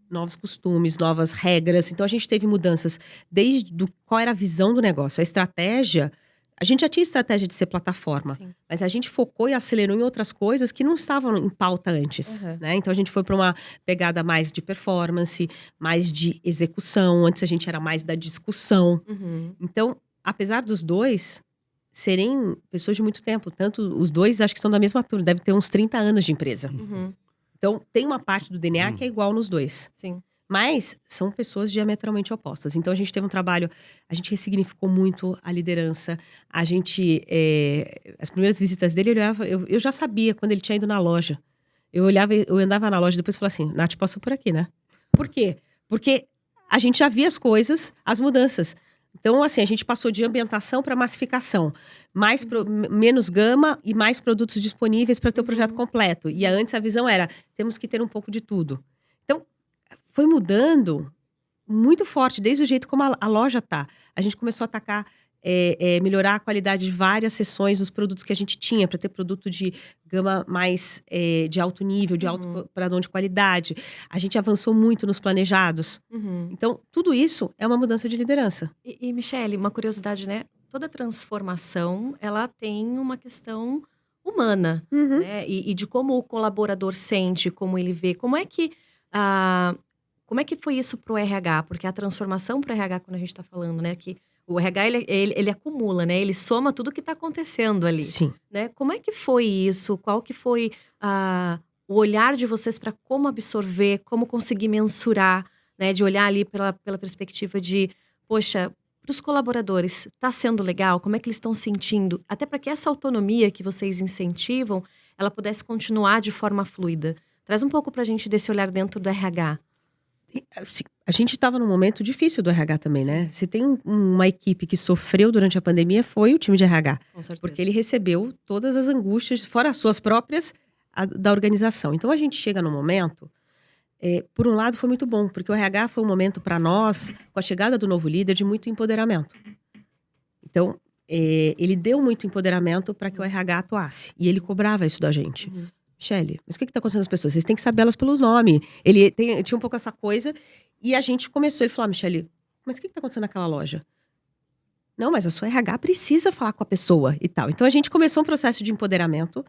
novos costumes, novas regras. Então, a gente teve mudanças desde qual era a visão do negócio. A estratégia... A gente já tinha estratégia de ser plataforma, Sim. mas a gente focou e acelerou em outras coisas que não estavam em pauta antes, né? Então, a gente foi para uma pegada mais de performance, mais de execução. Antes, a gente era mais da discussão. Uhum. Então, apesar dos dois serem pessoas de muito tempo, tanto os dois acho que são da mesma turma, devem ter uns 30 anos de empresa. Uhum. Então, tem uma parte do DNA que é igual nos dois. Sim. Mas são pessoas diametralmente opostas. Então, a gente teve um trabalho, a gente ressignificou muito a liderança. A gente, as primeiras visitas dele, eu já sabia quando ele tinha ido na loja. Eu andava na loja e depois falava assim, Nath, passou por aqui, né? Por quê? Porque a gente já via as coisas, as mudanças. Então, assim, a gente passou de ambientação para massificação. Menos gama e mais produtos disponíveis para ter o projeto completo. E antes a visão era, temos que ter um pouco de tudo. Então, foi mudando muito forte, desde o jeito como a loja tá. A gente começou a atacar, melhorar a qualidade de várias seções dos produtos que a gente tinha, para ter produto de gama mais de alto nível, de alto padrão de qualidade. A gente avançou muito nos planejados. Uhum. Então, tudo isso é uma mudança de liderança. E Michele, uma curiosidade, né? Toda transformação, ela tem uma questão humana, né? E de como o colaborador sente, como ele vê. Como é que foi isso pro RH? Porque a transformação pro RH, quando a gente tá falando, né? Que o RH, ele acumula, né? Ele soma tudo que tá acontecendo ali. Sim. Né? Como é que foi isso? Qual que foi o olhar de vocês para como absorver, como conseguir mensurar, né? De olhar ali pela perspectiva de, poxa, para os colaboradores, tá sendo legal? Como é que eles estão sentindo? Até para que essa autonomia que vocês incentivam, ela pudesse continuar de forma fluida. Traz um pouco pra gente desse olhar dentro do RH. A gente estava num momento difícil do RH também, né? Se tem uma equipe que sofreu durante a pandemia, foi o time de RH. Com certeza. Porque ele recebeu todas as angústias, fora as suas próprias, da organização. Então, a gente chega num momento, por um lado foi muito bom, porque o RH foi um momento para nós, com a chegada do novo líder, de muito empoderamento. Então, ele deu muito empoderamento para que o RH atuasse. E ele cobrava isso da gente. Michele, mas o que está acontecendo com as pessoas? Vocês têm que saber elas pelos nomes. Ele tinha um pouco essa coisa. E a gente começou, ele falou, Michele, mas o que está acontecendo naquela loja? Não, mas a sua RH precisa falar com a pessoa e tal. Então, a gente começou um processo de empoderamento.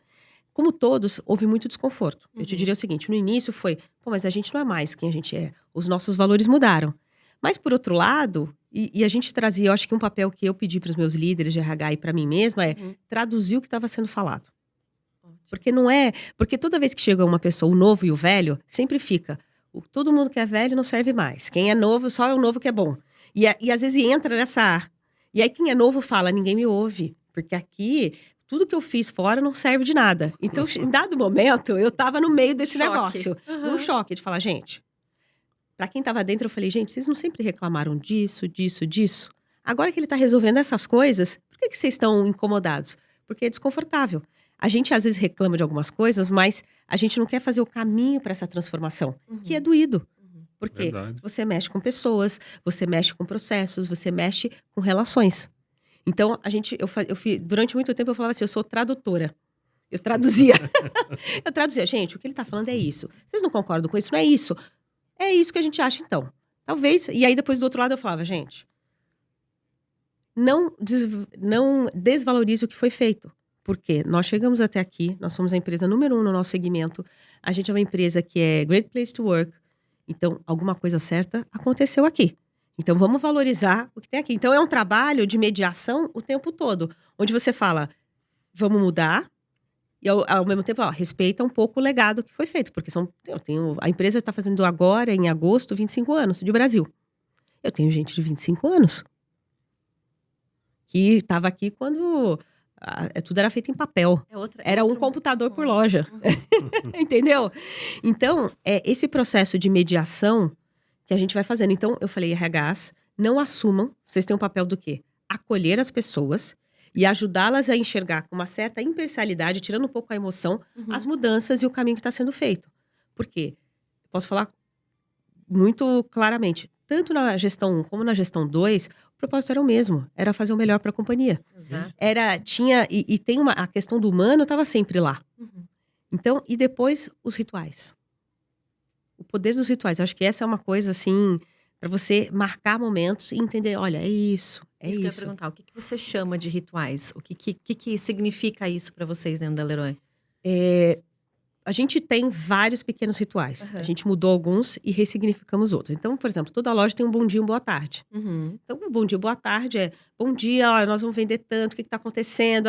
Como todos, houve muito desconforto. Eu te diria o seguinte, no início foi, mas a gente não é mais quem a gente é. Os nossos valores mudaram. Mas, por outro lado, e a gente trazia, eu acho que um papel que eu pedi para os meus líderes de RH e para mim mesma traduzir o que estava sendo falado. Porque não é... Porque toda vez que chega uma pessoa, o novo e o velho, sempre fica... Todo mundo que é velho não serve mais. Quem é novo, só é o novo que é bom. E às vezes entra nessa... E aí quem é novo fala, ninguém me ouve. Porque aqui, tudo que eu fiz fora não serve de nada. Então, em dado momento, eu tava no meio desse negócio. Um choque de falar, gente... Pra quem tava dentro, eu falei, gente, vocês não sempre reclamaram disso, disso, disso? Agora que ele tá resolvendo essas coisas, por que vocês estão incomodados? Porque é desconfortável. A gente, às vezes, reclama de algumas coisas, mas a gente não quer fazer o caminho para essa transformação, que é doído. Porque Verdade. você mexe com pessoas, você mexe com processos, você mexe com relações. Então, durante muito tempo, eu falava assim, eu sou tradutora. Eu traduzia. Gente, o que ele tá falando é isso. Vocês não concordam com isso? Não é isso. É isso que a gente acha, então. Talvez... E aí, depois, do outro lado, eu falava, gente... Não desvalorize o que foi feito. Porque nós chegamos até aqui, nós somos a empresa número 1 no nosso segmento. A gente é uma empresa que é Great Place to Work. Então, alguma coisa certa aconteceu aqui. Então, vamos valorizar o que tem aqui. Então, é um trabalho de mediação o tempo todo. Onde você fala, vamos mudar. E, ao mesmo tempo, respeita um pouco o legado que foi feito. Porque a empresa está fazendo agora, em agosto, 25 anos de Brasil. Eu tenho gente de 25 anos. Que estava aqui quando tudo era feito em papel. Era um computador por loja. Entendeu? Então, é esse processo de mediação que a gente vai fazendo. Então, eu falei, RHs, não assumam. Vocês têm um papel do quê? Acolher as pessoas e ajudá-las a enxergar com uma certa imparcialidade, tirando um pouco a emoção, as mudanças e o caminho que está sendo feito. Por quê? Posso falar muito claramente. Tanto na gestão 1 como na gestão 2, o propósito era o mesmo. Era fazer o melhor para a companhia. Exato. Tem a questão do humano estava sempre lá. Então, e depois os rituais. O poder dos rituais. Eu acho que essa é uma coisa, assim, para você marcar momentos e entender, olha, é isso, é isso. Que eu ia perguntar, o que você chama de rituais? O que significa isso para vocês dentro da Leroy? A gente tem vários pequenos rituais. A gente mudou alguns e ressignificamos outros. Então, por exemplo, toda loja tem um bom dia e um boa tarde. Então, um bom dia e boa tarde é... Bom dia, ó, nós vamos vender tanto, o que está acontecendo?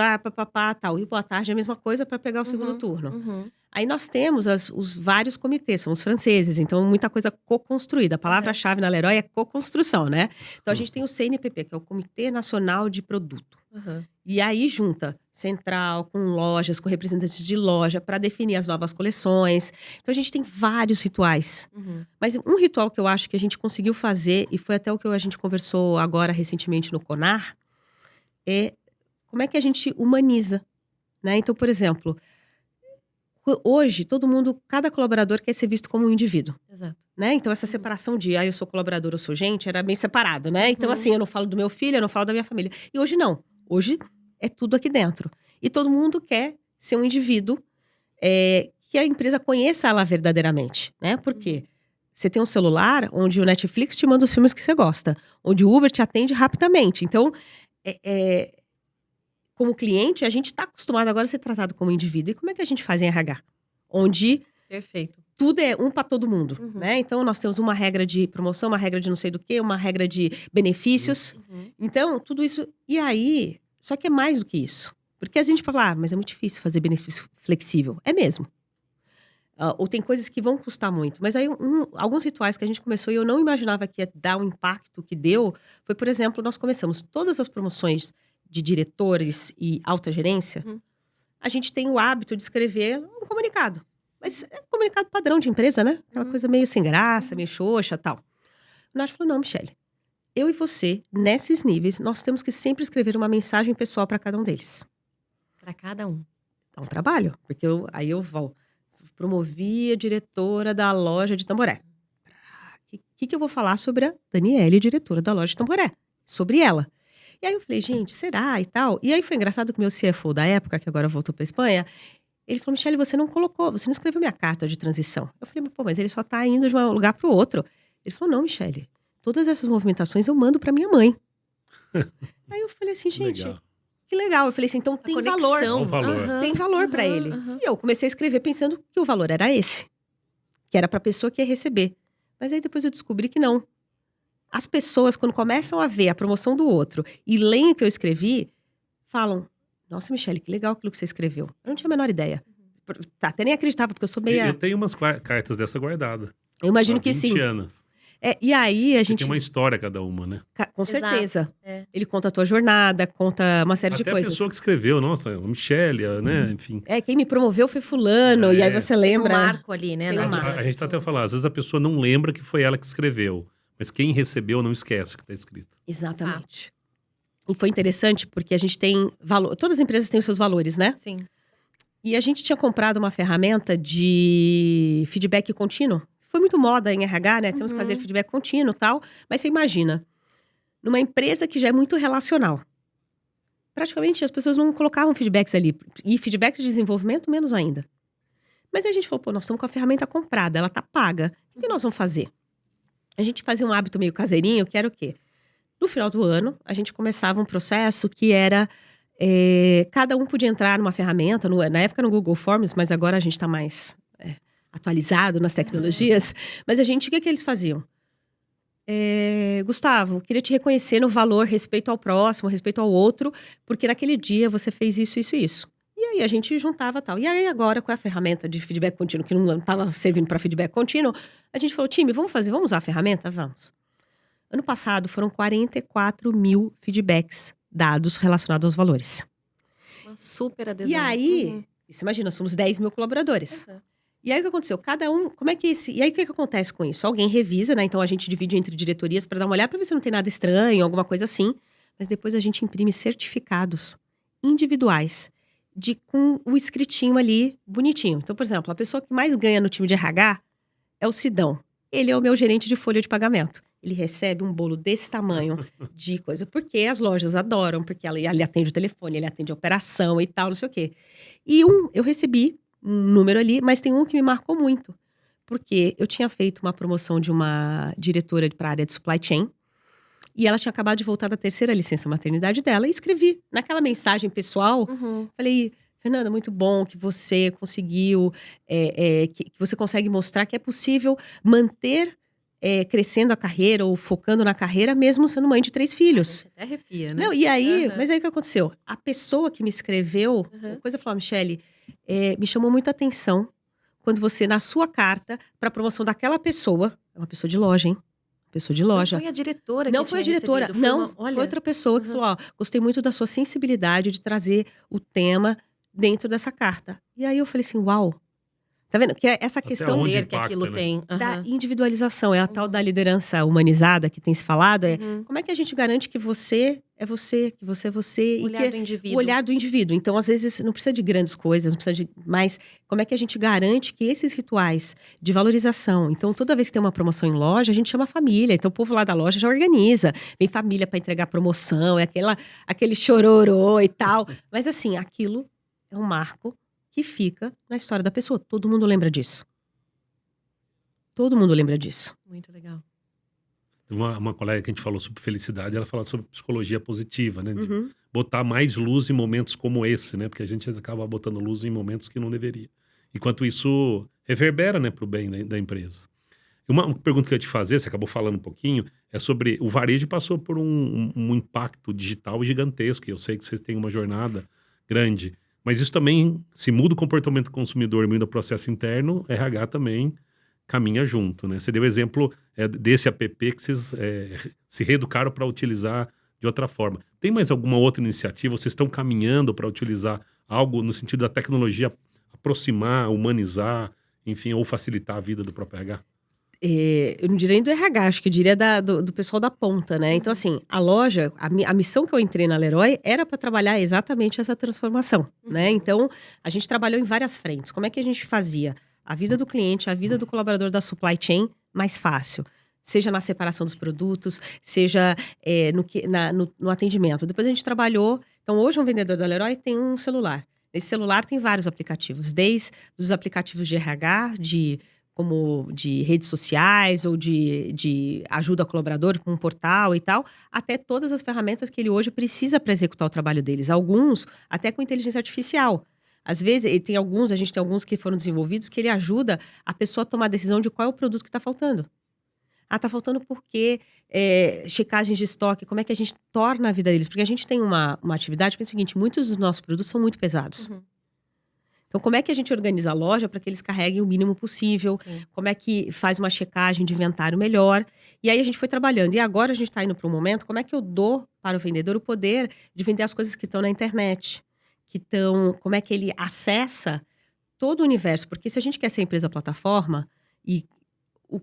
Tal. E boa tarde é a mesma coisa para pegar o segundo turno. Aí nós temos os vários comitês, são os franceses. Então, muita coisa co-construída. A palavra-chave na Leroy é co-construção, né? Então, a gente tem o CNPP, que é o Comitê Nacional de Produto. E aí junta central, com lojas, com representantes de loja, para definir as novas coleções. Então, a gente tem vários rituais. Mas um ritual que eu acho que a gente conseguiu fazer, e foi até o que a gente conversou agora recentemente no CONAR, é como é que a gente humaniza, né? Então, por exemplo, hoje, cada colaborador quer ser visto como um indivíduo. Exato. Né? Então, essa separação de, eu sou colaborador, eu sou gente, era bem separado, né? Então, assim, eu não falo do meu filho, eu não falo da minha família. E hoje, não. Hoje, é tudo aqui dentro. E todo mundo quer ser um indivíduo que a empresa conheça ela verdadeiramente, né? Por quê? Você tem um celular onde o Netflix te manda os filmes que você gosta. Onde o Uber te atende rapidamente. Então, como cliente, a gente está acostumado agora a ser tratado como indivíduo. E como é que a gente faz em RH? Onde... Perfeito. Tudo é um para todo mundo, né? Então, nós temos uma regra de promoção, uma regra de não sei do que, uma regra de benefícios. Então, tudo isso... E aí, só que é mais do que isso. Porque a gente fala, mas é muito difícil fazer benefício flexível. É mesmo. Ou tem coisas que vão custar muito. Mas aí, alguns rituais que a gente começou e eu não imaginava que ia dar o impacto que deu, foi, por exemplo, nós começamos todas as promoções de diretores e alta gerência, a gente tem o hábito de escrever um comunicado. Mas é um comunicado padrão de empresa, né? Aquela coisa meio sem graça, meio xoxa, tal. O Nath falou, não, Michele, eu e você, nesses níveis, nós temos que sempre escrever uma mensagem pessoal para cada um deles. Para cada um. É um trabalho, porque aí eu vou promover a diretora da loja de Tamboré. O que eu vou falar sobre a Daniele, diretora da loja de Tamboré? Sobre ela. E aí eu falei, gente, será e tal? E aí foi engraçado que o meu CFO da época, que agora voltou para Espanha, ele falou, Michele, você não escreveu minha carta de transição. Eu falei, pô, mas ele só tá indo de um lugar pro outro. Ele falou, não, Michele, todas essas movimentações eu mando pra minha mãe. Aí eu falei assim, gente, que legal. Eu falei assim, então tem valor. Tem valor pra ele. E eu comecei a escrever pensando que o valor era esse. Que era pra pessoa que ia receber. Mas aí depois eu descobri que não. As pessoas, quando começam a ver a promoção do outro e leem o que eu escrevi, falam, nossa, Michele, que legal aquilo que você escreveu. Eu não tinha a menor ideia. Até nem acreditava, porque eu sou meia... Eu tenho umas cartas dessa guardada. Eu imagino Há que 20 sim. anos. E aí, a E gente... tem uma história cada uma, né? Com Exato. certeza. É. Ele conta a tua jornada, conta uma série de Até a coisas. pessoa que escreveu, nossa, a Michelle, né? Enfim. Quem me promoveu foi fulano, e aí você Tem um lembra... marco ali, né? Tem um na A, vida marco. da a gente tá pessoa. até falando, às vezes a pessoa não lembra que foi ela que escreveu. Mas quem recebeu não esquece o que tá escrito. Exatamente. E foi interessante, porque a gente tem valor... Todas as empresas têm os seus valores, né? Sim. E a gente tinha comprado uma ferramenta de feedback contínuo. Foi muito moda em RH, né? Temos que fazer feedback contínuo e tal. Mas você imagina, numa empresa que já é muito relacional, praticamente as pessoas não colocavam feedbacks ali. E feedback de desenvolvimento, menos ainda. Mas aí a gente falou, pô, nós estamos com a ferramenta comprada, ela tá paga. O que nós vamos fazer? A gente fazia um hábito meio caseirinho, que era o quê? No final do ano, a gente começava um processo que era... cada um podia entrar numa ferramenta, na época no Google Forms, mas agora a gente está mais atualizado nas tecnologias. Mas o que eles faziam? Gustavo, queria te reconhecer no valor, respeito ao próximo, respeito ao outro, porque naquele dia você fez isso, isso e isso. E aí a gente juntava tal. E aí agora, com a ferramenta de feedback contínuo, que não estava servindo para feedback contínuo, a gente falou, time, vamos usar a ferramenta? Vamos. Ano passado foram 44 mil feedbacks dados relacionados aos valores. Uma super adesão. E aí, você imagina, somos 10 mil colaboradores. E aí o que aconteceu? Cada um, como é que E aí o que acontece com isso? Alguém revisa, né? Então a gente divide entre diretorias para dar uma olhada para ver se não tem nada estranho, alguma coisa assim. Mas depois a gente imprime certificados individuais com o escritinho ali bonitinho. Então, por exemplo, a pessoa que mais ganha no time de RH é o Sidão. Ele é o meu gerente de folha de pagamento. Ele recebe um bolo desse tamanho de coisa, porque as lojas adoram, porque ele atende o telefone, ele atende a operação e tal, não sei o quê. E eu recebi um número ali, mas tem um que me marcou muito. Porque eu tinha feito uma promoção de uma diretora para a área de supply chain, e ela tinha acabado de voltar da 3ª licença maternidade dela, e escrevi naquela mensagem pessoal, falei... Fernanda, muito bom que você conseguiu, que você consegue mostrar que é possível manter crescendo a carreira ou focando na carreira, mesmo sendo mãe de 3 filhos. Até arrepia, né? Não, e aí, mas aí o que aconteceu? A pessoa que me escreveu, coisa falou, Michelle, me chamou muita atenção quando você, na sua carta, para promoção daquela pessoa, é uma pessoa de loja, hein? Pessoa de loja. Não foi a diretora Não que foi a tinha diretora, recebido, não. Foi outra pessoa que falou, ó, gostei muito da sua sensibilidade de trazer o tema dentro dessa carta. E aí eu falei assim, uau. Tá vendo? Que é essa questão onde que impacta, aquilo né? tem. da individualização, é a tal da liderança humanizada que tem se falado, como é que a gente garante que você é você, que você é você, O e olhar que do indivíduo. o olhar do indivíduo. Então, às vezes, não precisa de grandes coisas, não precisa de mais. Como é que a gente garante que esses rituais de valorização? Então, toda vez que tem uma promoção em loja, a gente chama a família. Então, o povo lá da loja já organiza. Vem família para entregar promoção, é aquele chororô e tal. Mas, assim, aquilo é um marco que fica na história da pessoa. Todo mundo lembra disso. Todo mundo lembra disso. Muito legal. Uma colega que a gente falou sobre felicidade, ela fala sobre psicologia positiva, né? De Uhum. botar mais luz em momentos como esse, né? Porque a gente acaba botando luz em momentos que não deveria. Enquanto isso reverbera, né, para o bem da empresa. E uma pergunta que eu ia te fazer, você acabou falando um pouquinho, é sobre o varejo passou por um impacto digital gigantesco. Eu sei que vocês têm uma jornada grande, mas isso também, se muda o comportamento do consumidor, muda o processo interno, RH também caminha junto, né? Você deu exemplo desse app que vocês se reeducaram para utilizar de outra forma. Tem mais alguma outra iniciativa? Vocês estão caminhando para utilizar algo no sentido da tecnologia aproximar, humanizar, enfim, ou facilitar a vida do próprio RH? Eu não diria nem do RH, acho que eu diria do pessoal da ponta, né? Então, assim, a loja, a missão que eu entrei na Leroy era para trabalhar exatamente essa transformação, né? Então, a gente trabalhou em várias frentes. Como é que a gente fazia a vida do cliente, a vida do colaborador da supply chain mais fácil? Seja na separação dos produtos, seja no atendimento. Depois a gente trabalhou... Então, hoje um vendedor da Leroy tem um celular. Nesse celular tem vários aplicativos, desde os aplicativos de RH, como de redes sociais ou de ajuda ao colaborador com um portal e tal, até todas as ferramentas que ele hoje precisa para executar o trabalho deles. Alguns até com inteligência artificial. Às vezes, a gente tem alguns que foram desenvolvidos que ele ajuda a pessoa a tomar a decisão de qual é o produto que está faltando. Tá faltando por quê? Checagens de estoque, como é que a gente torna a vida deles? Porque a gente tem uma atividade que é o seguinte, muitos dos nossos produtos são muito pesados. Então, como é que a gente organiza a loja para que eles carreguem o mínimo possível? Sim. Como é que faz uma checagem de inventário melhor? E aí a gente foi trabalhando. E agora a gente está indo para um momento, como é que eu dou para o vendedor o poder de vender as coisas que estão na internet? Como é que ele acessa todo o universo? Porque se a gente quer ser empresa plataforma, e o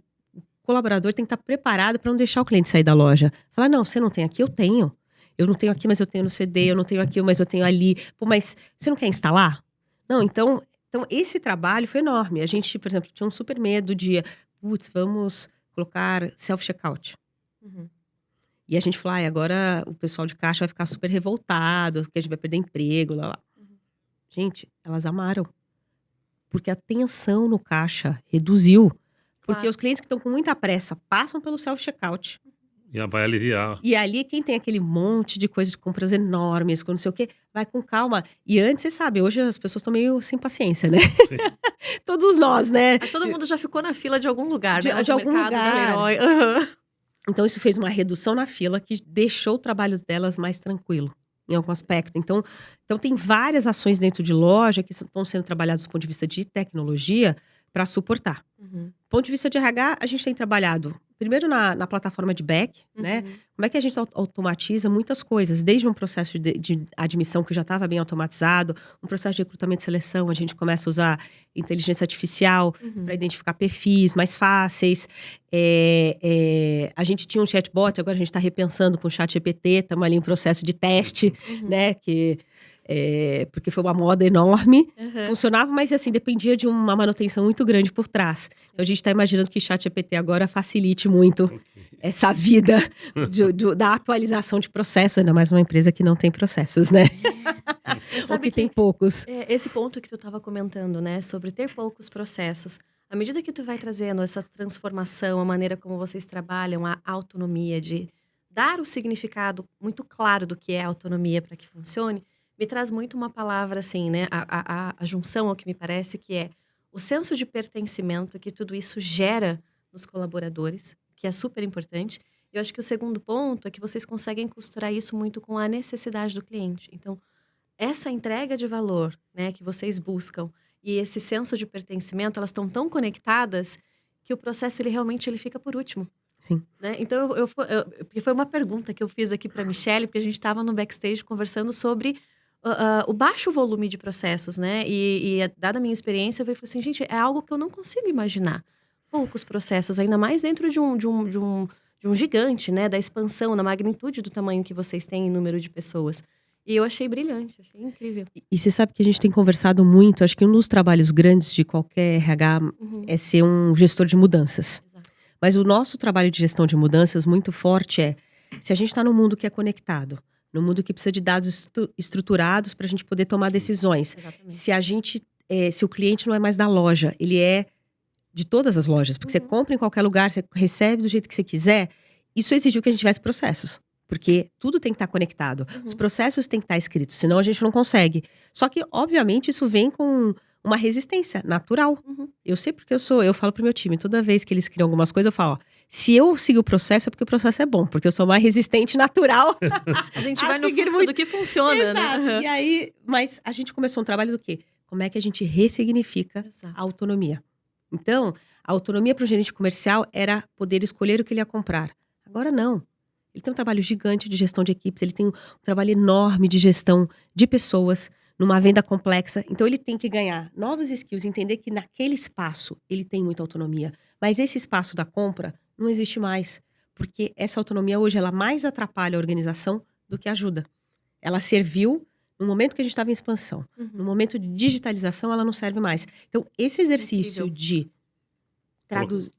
colaborador tem que estar preparado para não deixar o cliente sair da loja. Falar, não, você não tem aqui, eu tenho. Eu não tenho aqui, mas eu tenho no CD. Eu não tenho aqui, mas eu tenho ali. Pô, mas você não quer instalar? Não, então esse trabalho foi enorme. A gente, por exemplo, tinha um super medo de, putz, vamos colocar self-checkout. Uhum. E a gente falou, agora o pessoal de caixa vai ficar super revoltado, porque a gente vai perder emprego, lá. Gente, elas amaram. Porque a tensão no caixa reduziu. Porque Claro. os clientes que estão com muita pressa passam pelo self-checkout. E vai aliviar. E ali, quem tem aquele monte de coisa de compras enormes, com não sei o quê, vai com calma. E antes, você sabe, hoje as pessoas estão meio sem paciência, né? Sim. Todos nós, né? Acho que todo mundo já ficou na fila de algum lugar, né? De algum mercado, lugar. da Leroy. Uhum. Então, isso fez uma redução na fila que deixou o trabalho delas mais tranquilo, em algum aspecto. Então tem várias ações dentro de loja que estão sendo trabalhadas do ponto de vista de tecnologia para suportar. Uhum. Do ponto de vista de RH, a gente tem trabalhado primeiro na plataforma de back, né? Uhum. Como é que a gente automatiza muitas coisas, desde um processo de admissão que já estava bem automatizado, um processo de recrutamento e seleção, a gente começa a usar inteligência artificial Uhum. para identificar perfis mais fáceis. A gente tinha um chatbot, agora a gente está repensando com o ChatGPT, estamos ali em processo de teste, Uhum. né? Porque foi uma moda enorme. Uhum. Funcionava, mas assim, dependia de uma manutenção muito grande por trás. Então a gente está imaginando que o ChatGPT agora facilite muito Ok. essa vida da atualização de processos, ainda mais uma empresa que não tem processos, né? Você Ou sabe que tem poucos. esse ponto que tu estava comentando, né, sobre ter poucos processos. À medida que tu vai trazendo essa transformação, a maneira como vocês trabalham, a autonomia de dar o significado muito claro do que é autonomia para que funcione, me traz muito uma palavra assim, né, a junção ao que me parece que é o senso de pertencimento que tudo isso gera nos colaboradores, que é super importante. Eu acho que o segundo ponto é que vocês conseguem costurar isso muito com a necessidade do cliente. Então, essa entrega de valor, né, que vocês buscam e esse senso de pertencimento, elas estão tão conectadas que o processo ele realmente fica por último. Sim. Né? Então, porque foi uma pergunta que eu fiz aqui para a Michelle, porque a gente estava no backstage conversando sobre o baixo volume de processos, né? E dada a minha experiência, eu falei assim, gente, é algo que eu não consigo imaginar. Poucos processos, ainda mais dentro de um gigante, né? Da expansão, da magnitude do tamanho que vocês têm em número de pessoas. E eu achei brilhante, achei incrível. E você sabe que a gente tem conversado muito, acho que um dos trabalhos grandes de qualquer RH é ser um gestor de mudanças. Exato. Mas o nosso trabalho de gestão de mudanças muito forte se a gente está num mundo que é conectado, num mundo que precisa de dados estruturados para a gente poder tomar decisões. Exatamente. Se o cliente não é mais da loja, ele é de todas as lojas, porque você compra em qualquer lugar, você recebe do jeito que você quiser, isso exigiu que a gente tivesse processos. Porque tudo tem que estar conectado. Os processos têm que estar escritos, senão a gente não consegue. Só que, obviamente, isso vem com uma resistência natural. Eu sei porque eu falo pro meu time, toda vez que eles criam algumas coisas, eu falo, ó, se eu sigo o processo é porque o processo é bom, porque eu sou mais resistente natural. A gente vai no fluxo do que funciona, Exato. né? E aí, mas a gente começou um trabalho do quê? Como é que a gente ressignifica Exato. a autonomia? Então, a autonomia para o gerente comercial era poder escolher o que ele ia comprar. Agora não. Ele tem um trabalho gigante de gestão de equipes, ele tem um trabalho enorme de gestão de pessoas numa venda complexa. Então, ele tem que ganhar novos skills, entender que naquele espaço ele tem muita autonomia. Mas esse espaço da compra não existe mais. Porque essa autonomia hoje, ela mais atrapalha a organização do que ajuda. Ela serviu no momento que a gente estava em expansão. No momento de digitalização, ela não serve mais. Então, esse exercício de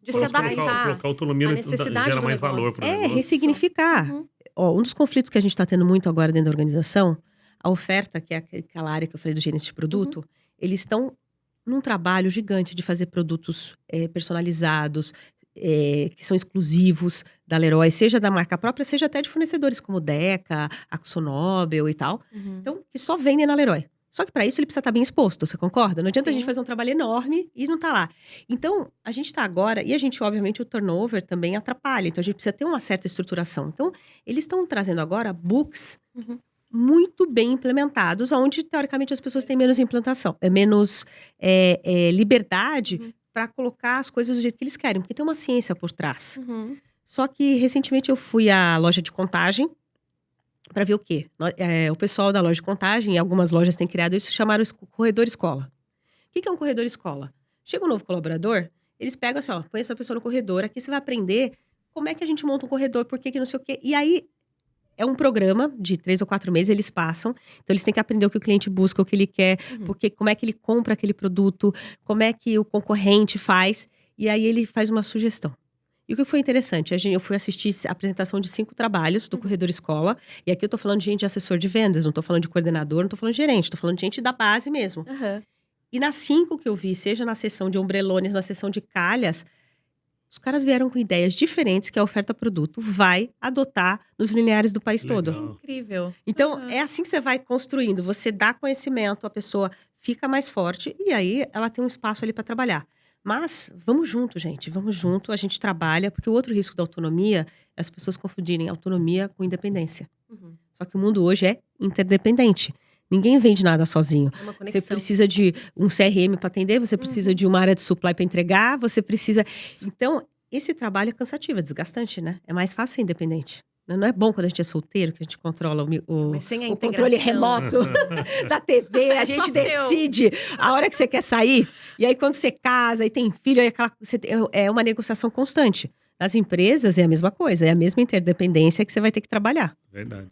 se adaptar colocar autonomia à necessidade gera do mais negócio. valor para o negócio. ressignificar. Ó, um dos conflitos que a gente está tendo muito agora dentro da organização, a oferta, que é aquela área que eu falei do gerente de produto, eles estão num trabalho gigante de fazer produtos personalizados, que são exclusivos da Leroy, seja da marca própria, seja até de fornecedores como Deca, AkzoNobel e tal. Então, que só vendem na Leroy. Só que para isso ele precisa estar bem exposto, você concorda? Não adianta a gente fazer um trabalho enorme e não tá lá. Então, a gente tá agora, e a gente, obviamente, o turnover também atrapalha. Então, a gente precisa ter uma certa estruturação. Então, eles estão trazendo agora books muito bem implementados, onde, teoricamente, as pessoas têm menos implantação, menos liberdade para colocar as coisas do jeito que eles querem, porque tem uma ciência por trás. Só que, recentemente, eu fui à loja de contagem para ver o quê? O pessoal da loja de contagem, algumas lojas têm criado isso, chamaram corredor escola. O que é um corredor escola? Chega um novo colaborador, eles pegam assim, ó, põe essa pessoa no corredor, aqui você vai aprender como é que a gente monta um corredor, por que não sei o quê. E aí, é um programa de 3 ou 4 meses, eles passam. Então, eles têm que aprender o que o cliente busca, o que ele quer, porque, como é que ele compra aquele produto, como é que o concorrente faz. E aí, ele faz uma sugestão. E o que foi interessante? Eu fui assistir a apresentação de 5 trabalhos do Corredor Escola. E aqui eu tô falando de gente de assessor de vendas, não tô falando de coordenador, não tô falando de gerente. Tô falando de gente da base mesmo. E nas 5 que eu vi, seja na sessão de ombrelones, na sessão de calhas, os caras vieram com ideias diferentes que a oferta produto vai adotar nos lineares do país todo. Incrível. Então, é assim que você vai construindo. Você dá conhecimento, a pessoa fica mais forte e aí ela tem um espaço ali para trabalhar. Mas, vamos junto, gente. Vamos junto, a gente trabalha. Porque o outro risco da autonomia é as pessoas confundirem autonomia com independência. Só que o mundo hoje é interdependente. Ninguém vende nada sozinho. É uma conexão. Você precisa de um CRM para atender, você precisa de uma área de supply para entregar, você precisa... Então, esse trabalho é cansativo, é desgastante, né? É mais fácil ser independente. Não é bom quando a gente é solteiro, que a gente controla Mas sem a o controle remoto da TV, a gente decide a hora que você quer sair. E aí, quando você casa e tem filho, aí é uma negociação constante. Nas empresas é a mesma coisa, é a mesma interdependência que você vai ter que trabalhar. Verdade.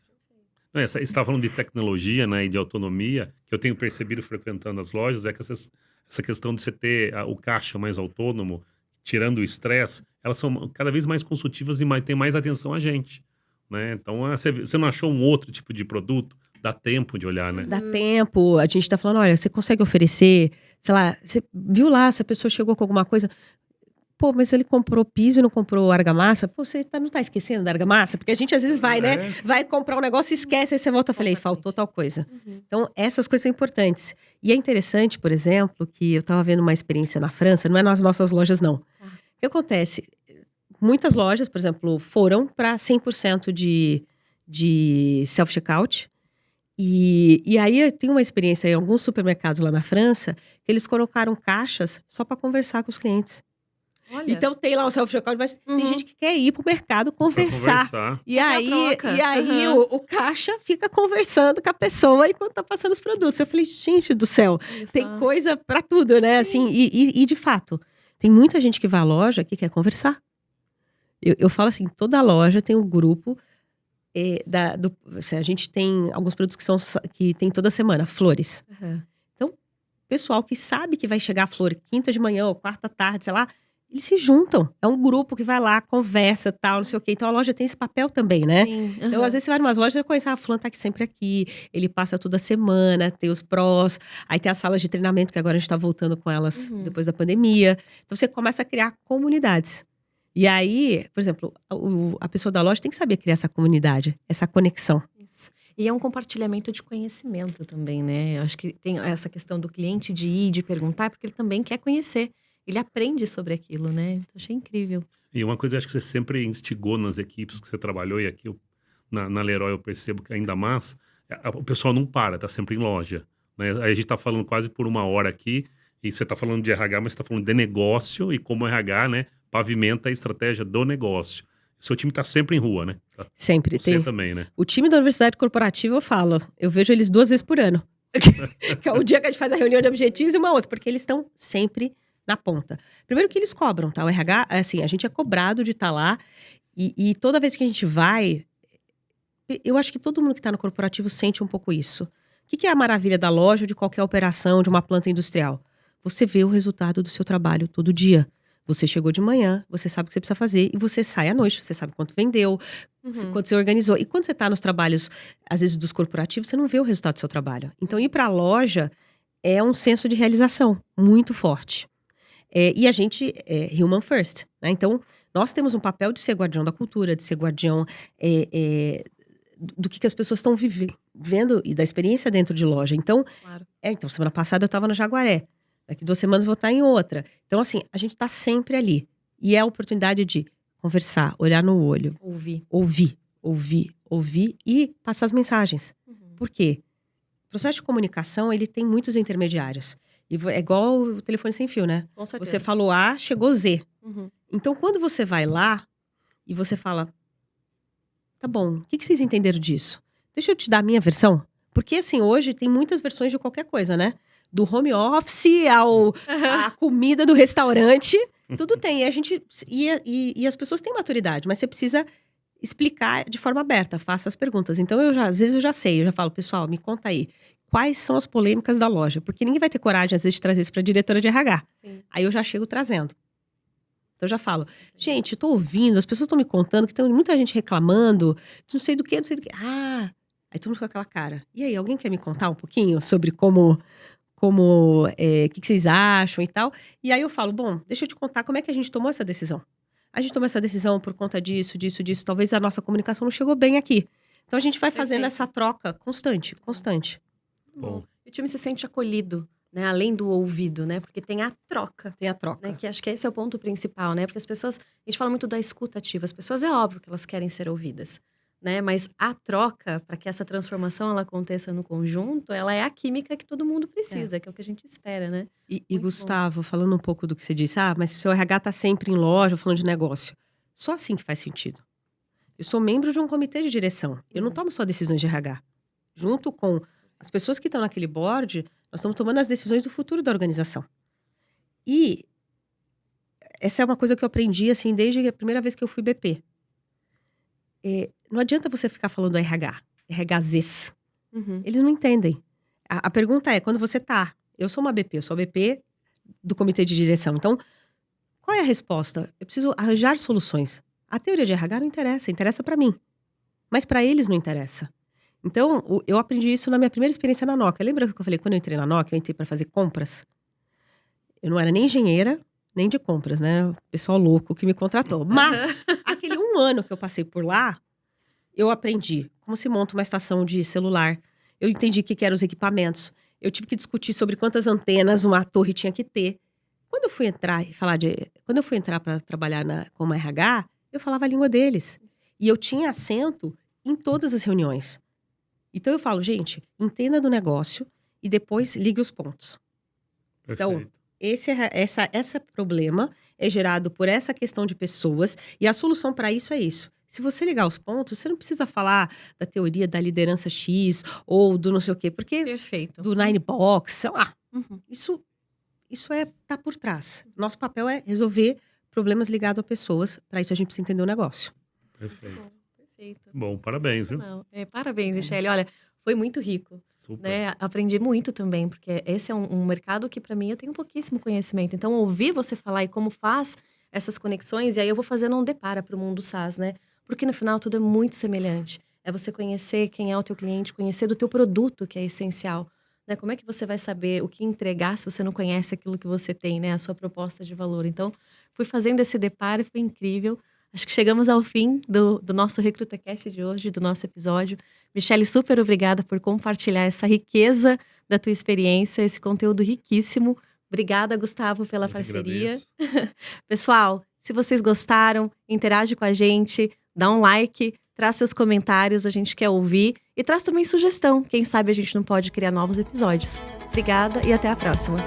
Você estava falando de tecnologia, né, e de autonomia, que eu tenho percebido frequentando as lojas, é que essa questão de você ter o caixa mais autônomo, tirando o estresse, elas são cada vez mais consultivas e tem mais atenção a gente, né? Então, você não achou um outro tipo de produto? Dá tempo de olhar, né? Dá tempo, a gente tá falando, olha, você consegue oferecer, sei lá, você viu lá, se a pessoa chegou com alguma coisa... Pô, mas ele comprou piso e não comprou argamassa? Pô, você não tá esquecendo da argamassa? Porque a gente às vezes vai, né? Vai comprar um negócio e esquece, aí você volta e falei, faltou tal coisa. Então, essas coisas são importantes. E é interessante, por exemplo, que eu tava vendo uma experiência na França, não é nas nossas lojas, não. O que acontece? Muitas lojas, por exemplo, foram para 100% de self-checkout. E aí, eu tenho uma experiência em alguns supermercados lá na França, que eles colocaram caixas só para conversar com os clientes. Olha. Então tem lá o self-checkout, mas tem gente que quer ir pro mercado conversar. E aí o caixa fica conversando com a pessoa enquanto tá passando os produtos. Eu falei, gente do céu, tem coisa pra tudo, né? Assim, e de fato, tem muita gente que vai à loja que quer conversar. Eu falo assim, toda loja tem um grupo a gente tem alguns produtos que tem toda semana, flores. Então, pessoal que sabe que vai chegar a flor quinta de manhã ou quarta tarde, sei lá, eles se juntam. É um grupo que vai lá, conversa, tal, não sei o quê. Então, a loja tem esse papel também, né? Então, às vezes, você vai em umas lojas e conhece, fulano tá aqui sempre aqui. Ele passa toda semana, tem os prós. Aí tem as salas de treinamento, que agora a gente tá voltando com elas depois da pandemia. Então, você começa a criar comunidades. E aí, por exemplo, a pessoa da loja tem que saber criar essa comunidade, essa conexão. Isso. E é um compartilhamento de conhecimento também, né? Eu acho que tem essa questão do cliente de ir, de perguntar, porque ele também quer conhecer. Ele aprende sobre aquilo, né? Então, achei incrível. E uma coisa, acho que você sempre instigou nas equipes que você trabalhou, e aqui na Leroy eu percebo que ainda mais, o pessoal não para, tá sempre em loja, né? Aí a gente tá falando quase por 1 hora aqui, e você tá falando de RH, mas você tá falando de negócio, e como o RH, né, pavimenta a estratégia do negócio. Seu time tá sempre em rua, né? Sempre. Você também, né? O time da Universidade Corporativa, eu vejo eles 2 vezes por ano. Que é o dia que a gente faz a reunião de objetivos e uma outra, porque eles estão sempre na ponta. Primeiro que eles cobram, tá? O RH, assim, a gente é cobrado de estar lá e toda vez que a gente vai, eu acho que todo mundo que está no corporativo sente um pouco isso. O que é a maravilha da loja ou de qualquer operação, de uma planta industrial? Você vê o resultado do seu trabalho todo dia. Você chegou de manhã, você sabe o que você precisa fazer e você sai à noite, você sabe quanto vendeu, quanto você organizou. E quando você está nos trabalhos, às vezes dos corporativos, você não vê o resultado do seu trabalho. Então, ir para a loja é um senso de realização muito forte. E a gente é human first, né? Então, nós temos um papel de ser guardião da cultura, de ser guardião do que as pessoas estão vivendo e da experiência dentro de loja. Então, então semana passada eu estava na Jaguaré, daqui 2 semanas eu vou estar em outra. Então, assim, a gente está sempre ali. E é a oportunidade de conversar, olhar no olho, ouvir e passar as mensagens. Por quê? O processo de comunicação, ele tem muitos intermediários. E é igual o telefone sem fio, né? Com certeza. Você falou A, chegou Z. Uhum. Então, quando você vai lá e você fala, tá bom, o que vocês entenderam disso? Deixa eu te dar a minha versão. Porque, assim, hoje tem muitas versões de qualquer coisa, né? Do home office à comida do restaurante, tudo tem. E as pessoas têm maturidade, mas você precisa explicar de forma aberta, faça as perguntas. Então, às vezes eu já sei, eu já falo, pessoal, me conta aí, quais são as polêmicas da loja? Porque ninguém vai ter coragem, às vezes, de trazer isso para a diretora de RH. Sim. Aí eu já chego trazendo. Então, eu já falo, gente, eu tô ouvindo, as pessoas estão me contando que tem muita gente reclamando, de não sei do que, não sei do que. Ah, aí todo mundo com aquela cara. E aí, alguém quer me contar um pouquinho sobre que vocês acham e tal? E aí eu falo, bom, deixa eu te contar como é que a gente tomou essa decisão. A gente tomou essa decisão por conta disso. Talvez a nossa comunicação não chegou bem aqui. Então, a gente vai fazendo essa troca constante. Bom. E o time se sente acolhido, né? Além do ouvido, né? Porque tem a troca. Tem a troca. Né? Que acho que esse é o ponto principal, né? Porque as pessoas... A gente fala muito da escuta ativa. As pessoas, é óbvio que elas querem ser ouvidas, né? Mas a troca, para que essa transformação ela aconteça no conjunto, ela é a química que todo mundo precisa, que é o que a gente espera, né? E Gustavo, falando um pouco do que você disse, mas se o seu RH tá sempre em loja, falando de negócio. Só assim que faz sentido. Eu sou membro de um comitê de direção. Eu não tomo só decisões de RH. Junto com as pessoas que estão naquele board, nós estamos tomando as decisões do futuro da organização. E essa é uma coisa que eu aprendi, assim, desde a primeira vez que eu fui BP. Não adianta você ficar falando RH, RHZs. Uhum. Eles não entendem. A pergunta é, quando você tá... Eu sou uma BP, eu sou a BP do comitê de direção. Então, qual é a resposta? Eu preciso arranjar soluções. A teoria de RH não interessa para mim. Mas para eles não interessa. Então, eu aprendi isso na minha primeira experiência na Nokia. Lembra que eu falei, quando eu entrei na Nokia, eu entrei para fazer compras? Eu não era nem engenheira, nem de compras, né? O pessoal louco que me contratou. Mas, aquele 1 ano que eu passei por lá, eu aprendi como se monta uma estação de celular. Eu entendi o que eram os equipamentos. Eu tive que discutir sobre quantas antenas uma torre tinha que ter. Quando eu fui entrar para trabalhar como RH, eu falava a língua deles. E eu tinha assento em todas as reuniões. Então eu falo, gente, entenda do negócio e depois ligue os pontos. Perfeito. Então, esse problema é gerado por essa questão de pessoas e a solução para isso é isso. Se você ligar os pontos, você não precisa falar da teoria da liderança X ou do não sei o quê, porque Perfeito. do Nine Box, sei lá. Uhum. Isso tá por trás. Nosso papel é resolver problemas ligados a pessoas. Para isso a gente precisa entender o negócio. Perfeito. Perfeito. Bom, parabéns, viu? Parabéns, Michele. Olha, foi muito rico. Super. Né? Aprendi muito também, porque esse é um mercado que para mim eu tenho pouquíssimo conhecimento. Então, ouvir você falar e como faz essas conexões, e aí eu vou fazendo um depara para o mundo SaaS, né? Porque no final tudo é muito semelhante. É você conhecer quem é o teu cliente, conhecer do teu produto, que é essencial. Né? Como é que você vai saber o que entregar se você não conhece aquilo que você tem, né? A sua proposta de valor. Então, fui fazendo esse deparo e foi incrível. Acho que chegamos ao fim do nosso RecrutaCast de hoje, do nosso episódio. Michele, super obrigada por compartilhar essa riqueza da tua experiência, esse conteúdo riquíssimo. Obrigada, Gustavo, pela parceria. Pessoal, se vocês gostaram, interage com a gente, dá um like, traz seus comentários, a gente quer ouvir. E traz também sugestão, quem sabe a gente não pode criar novos episódios. Obrigada e até a próxima.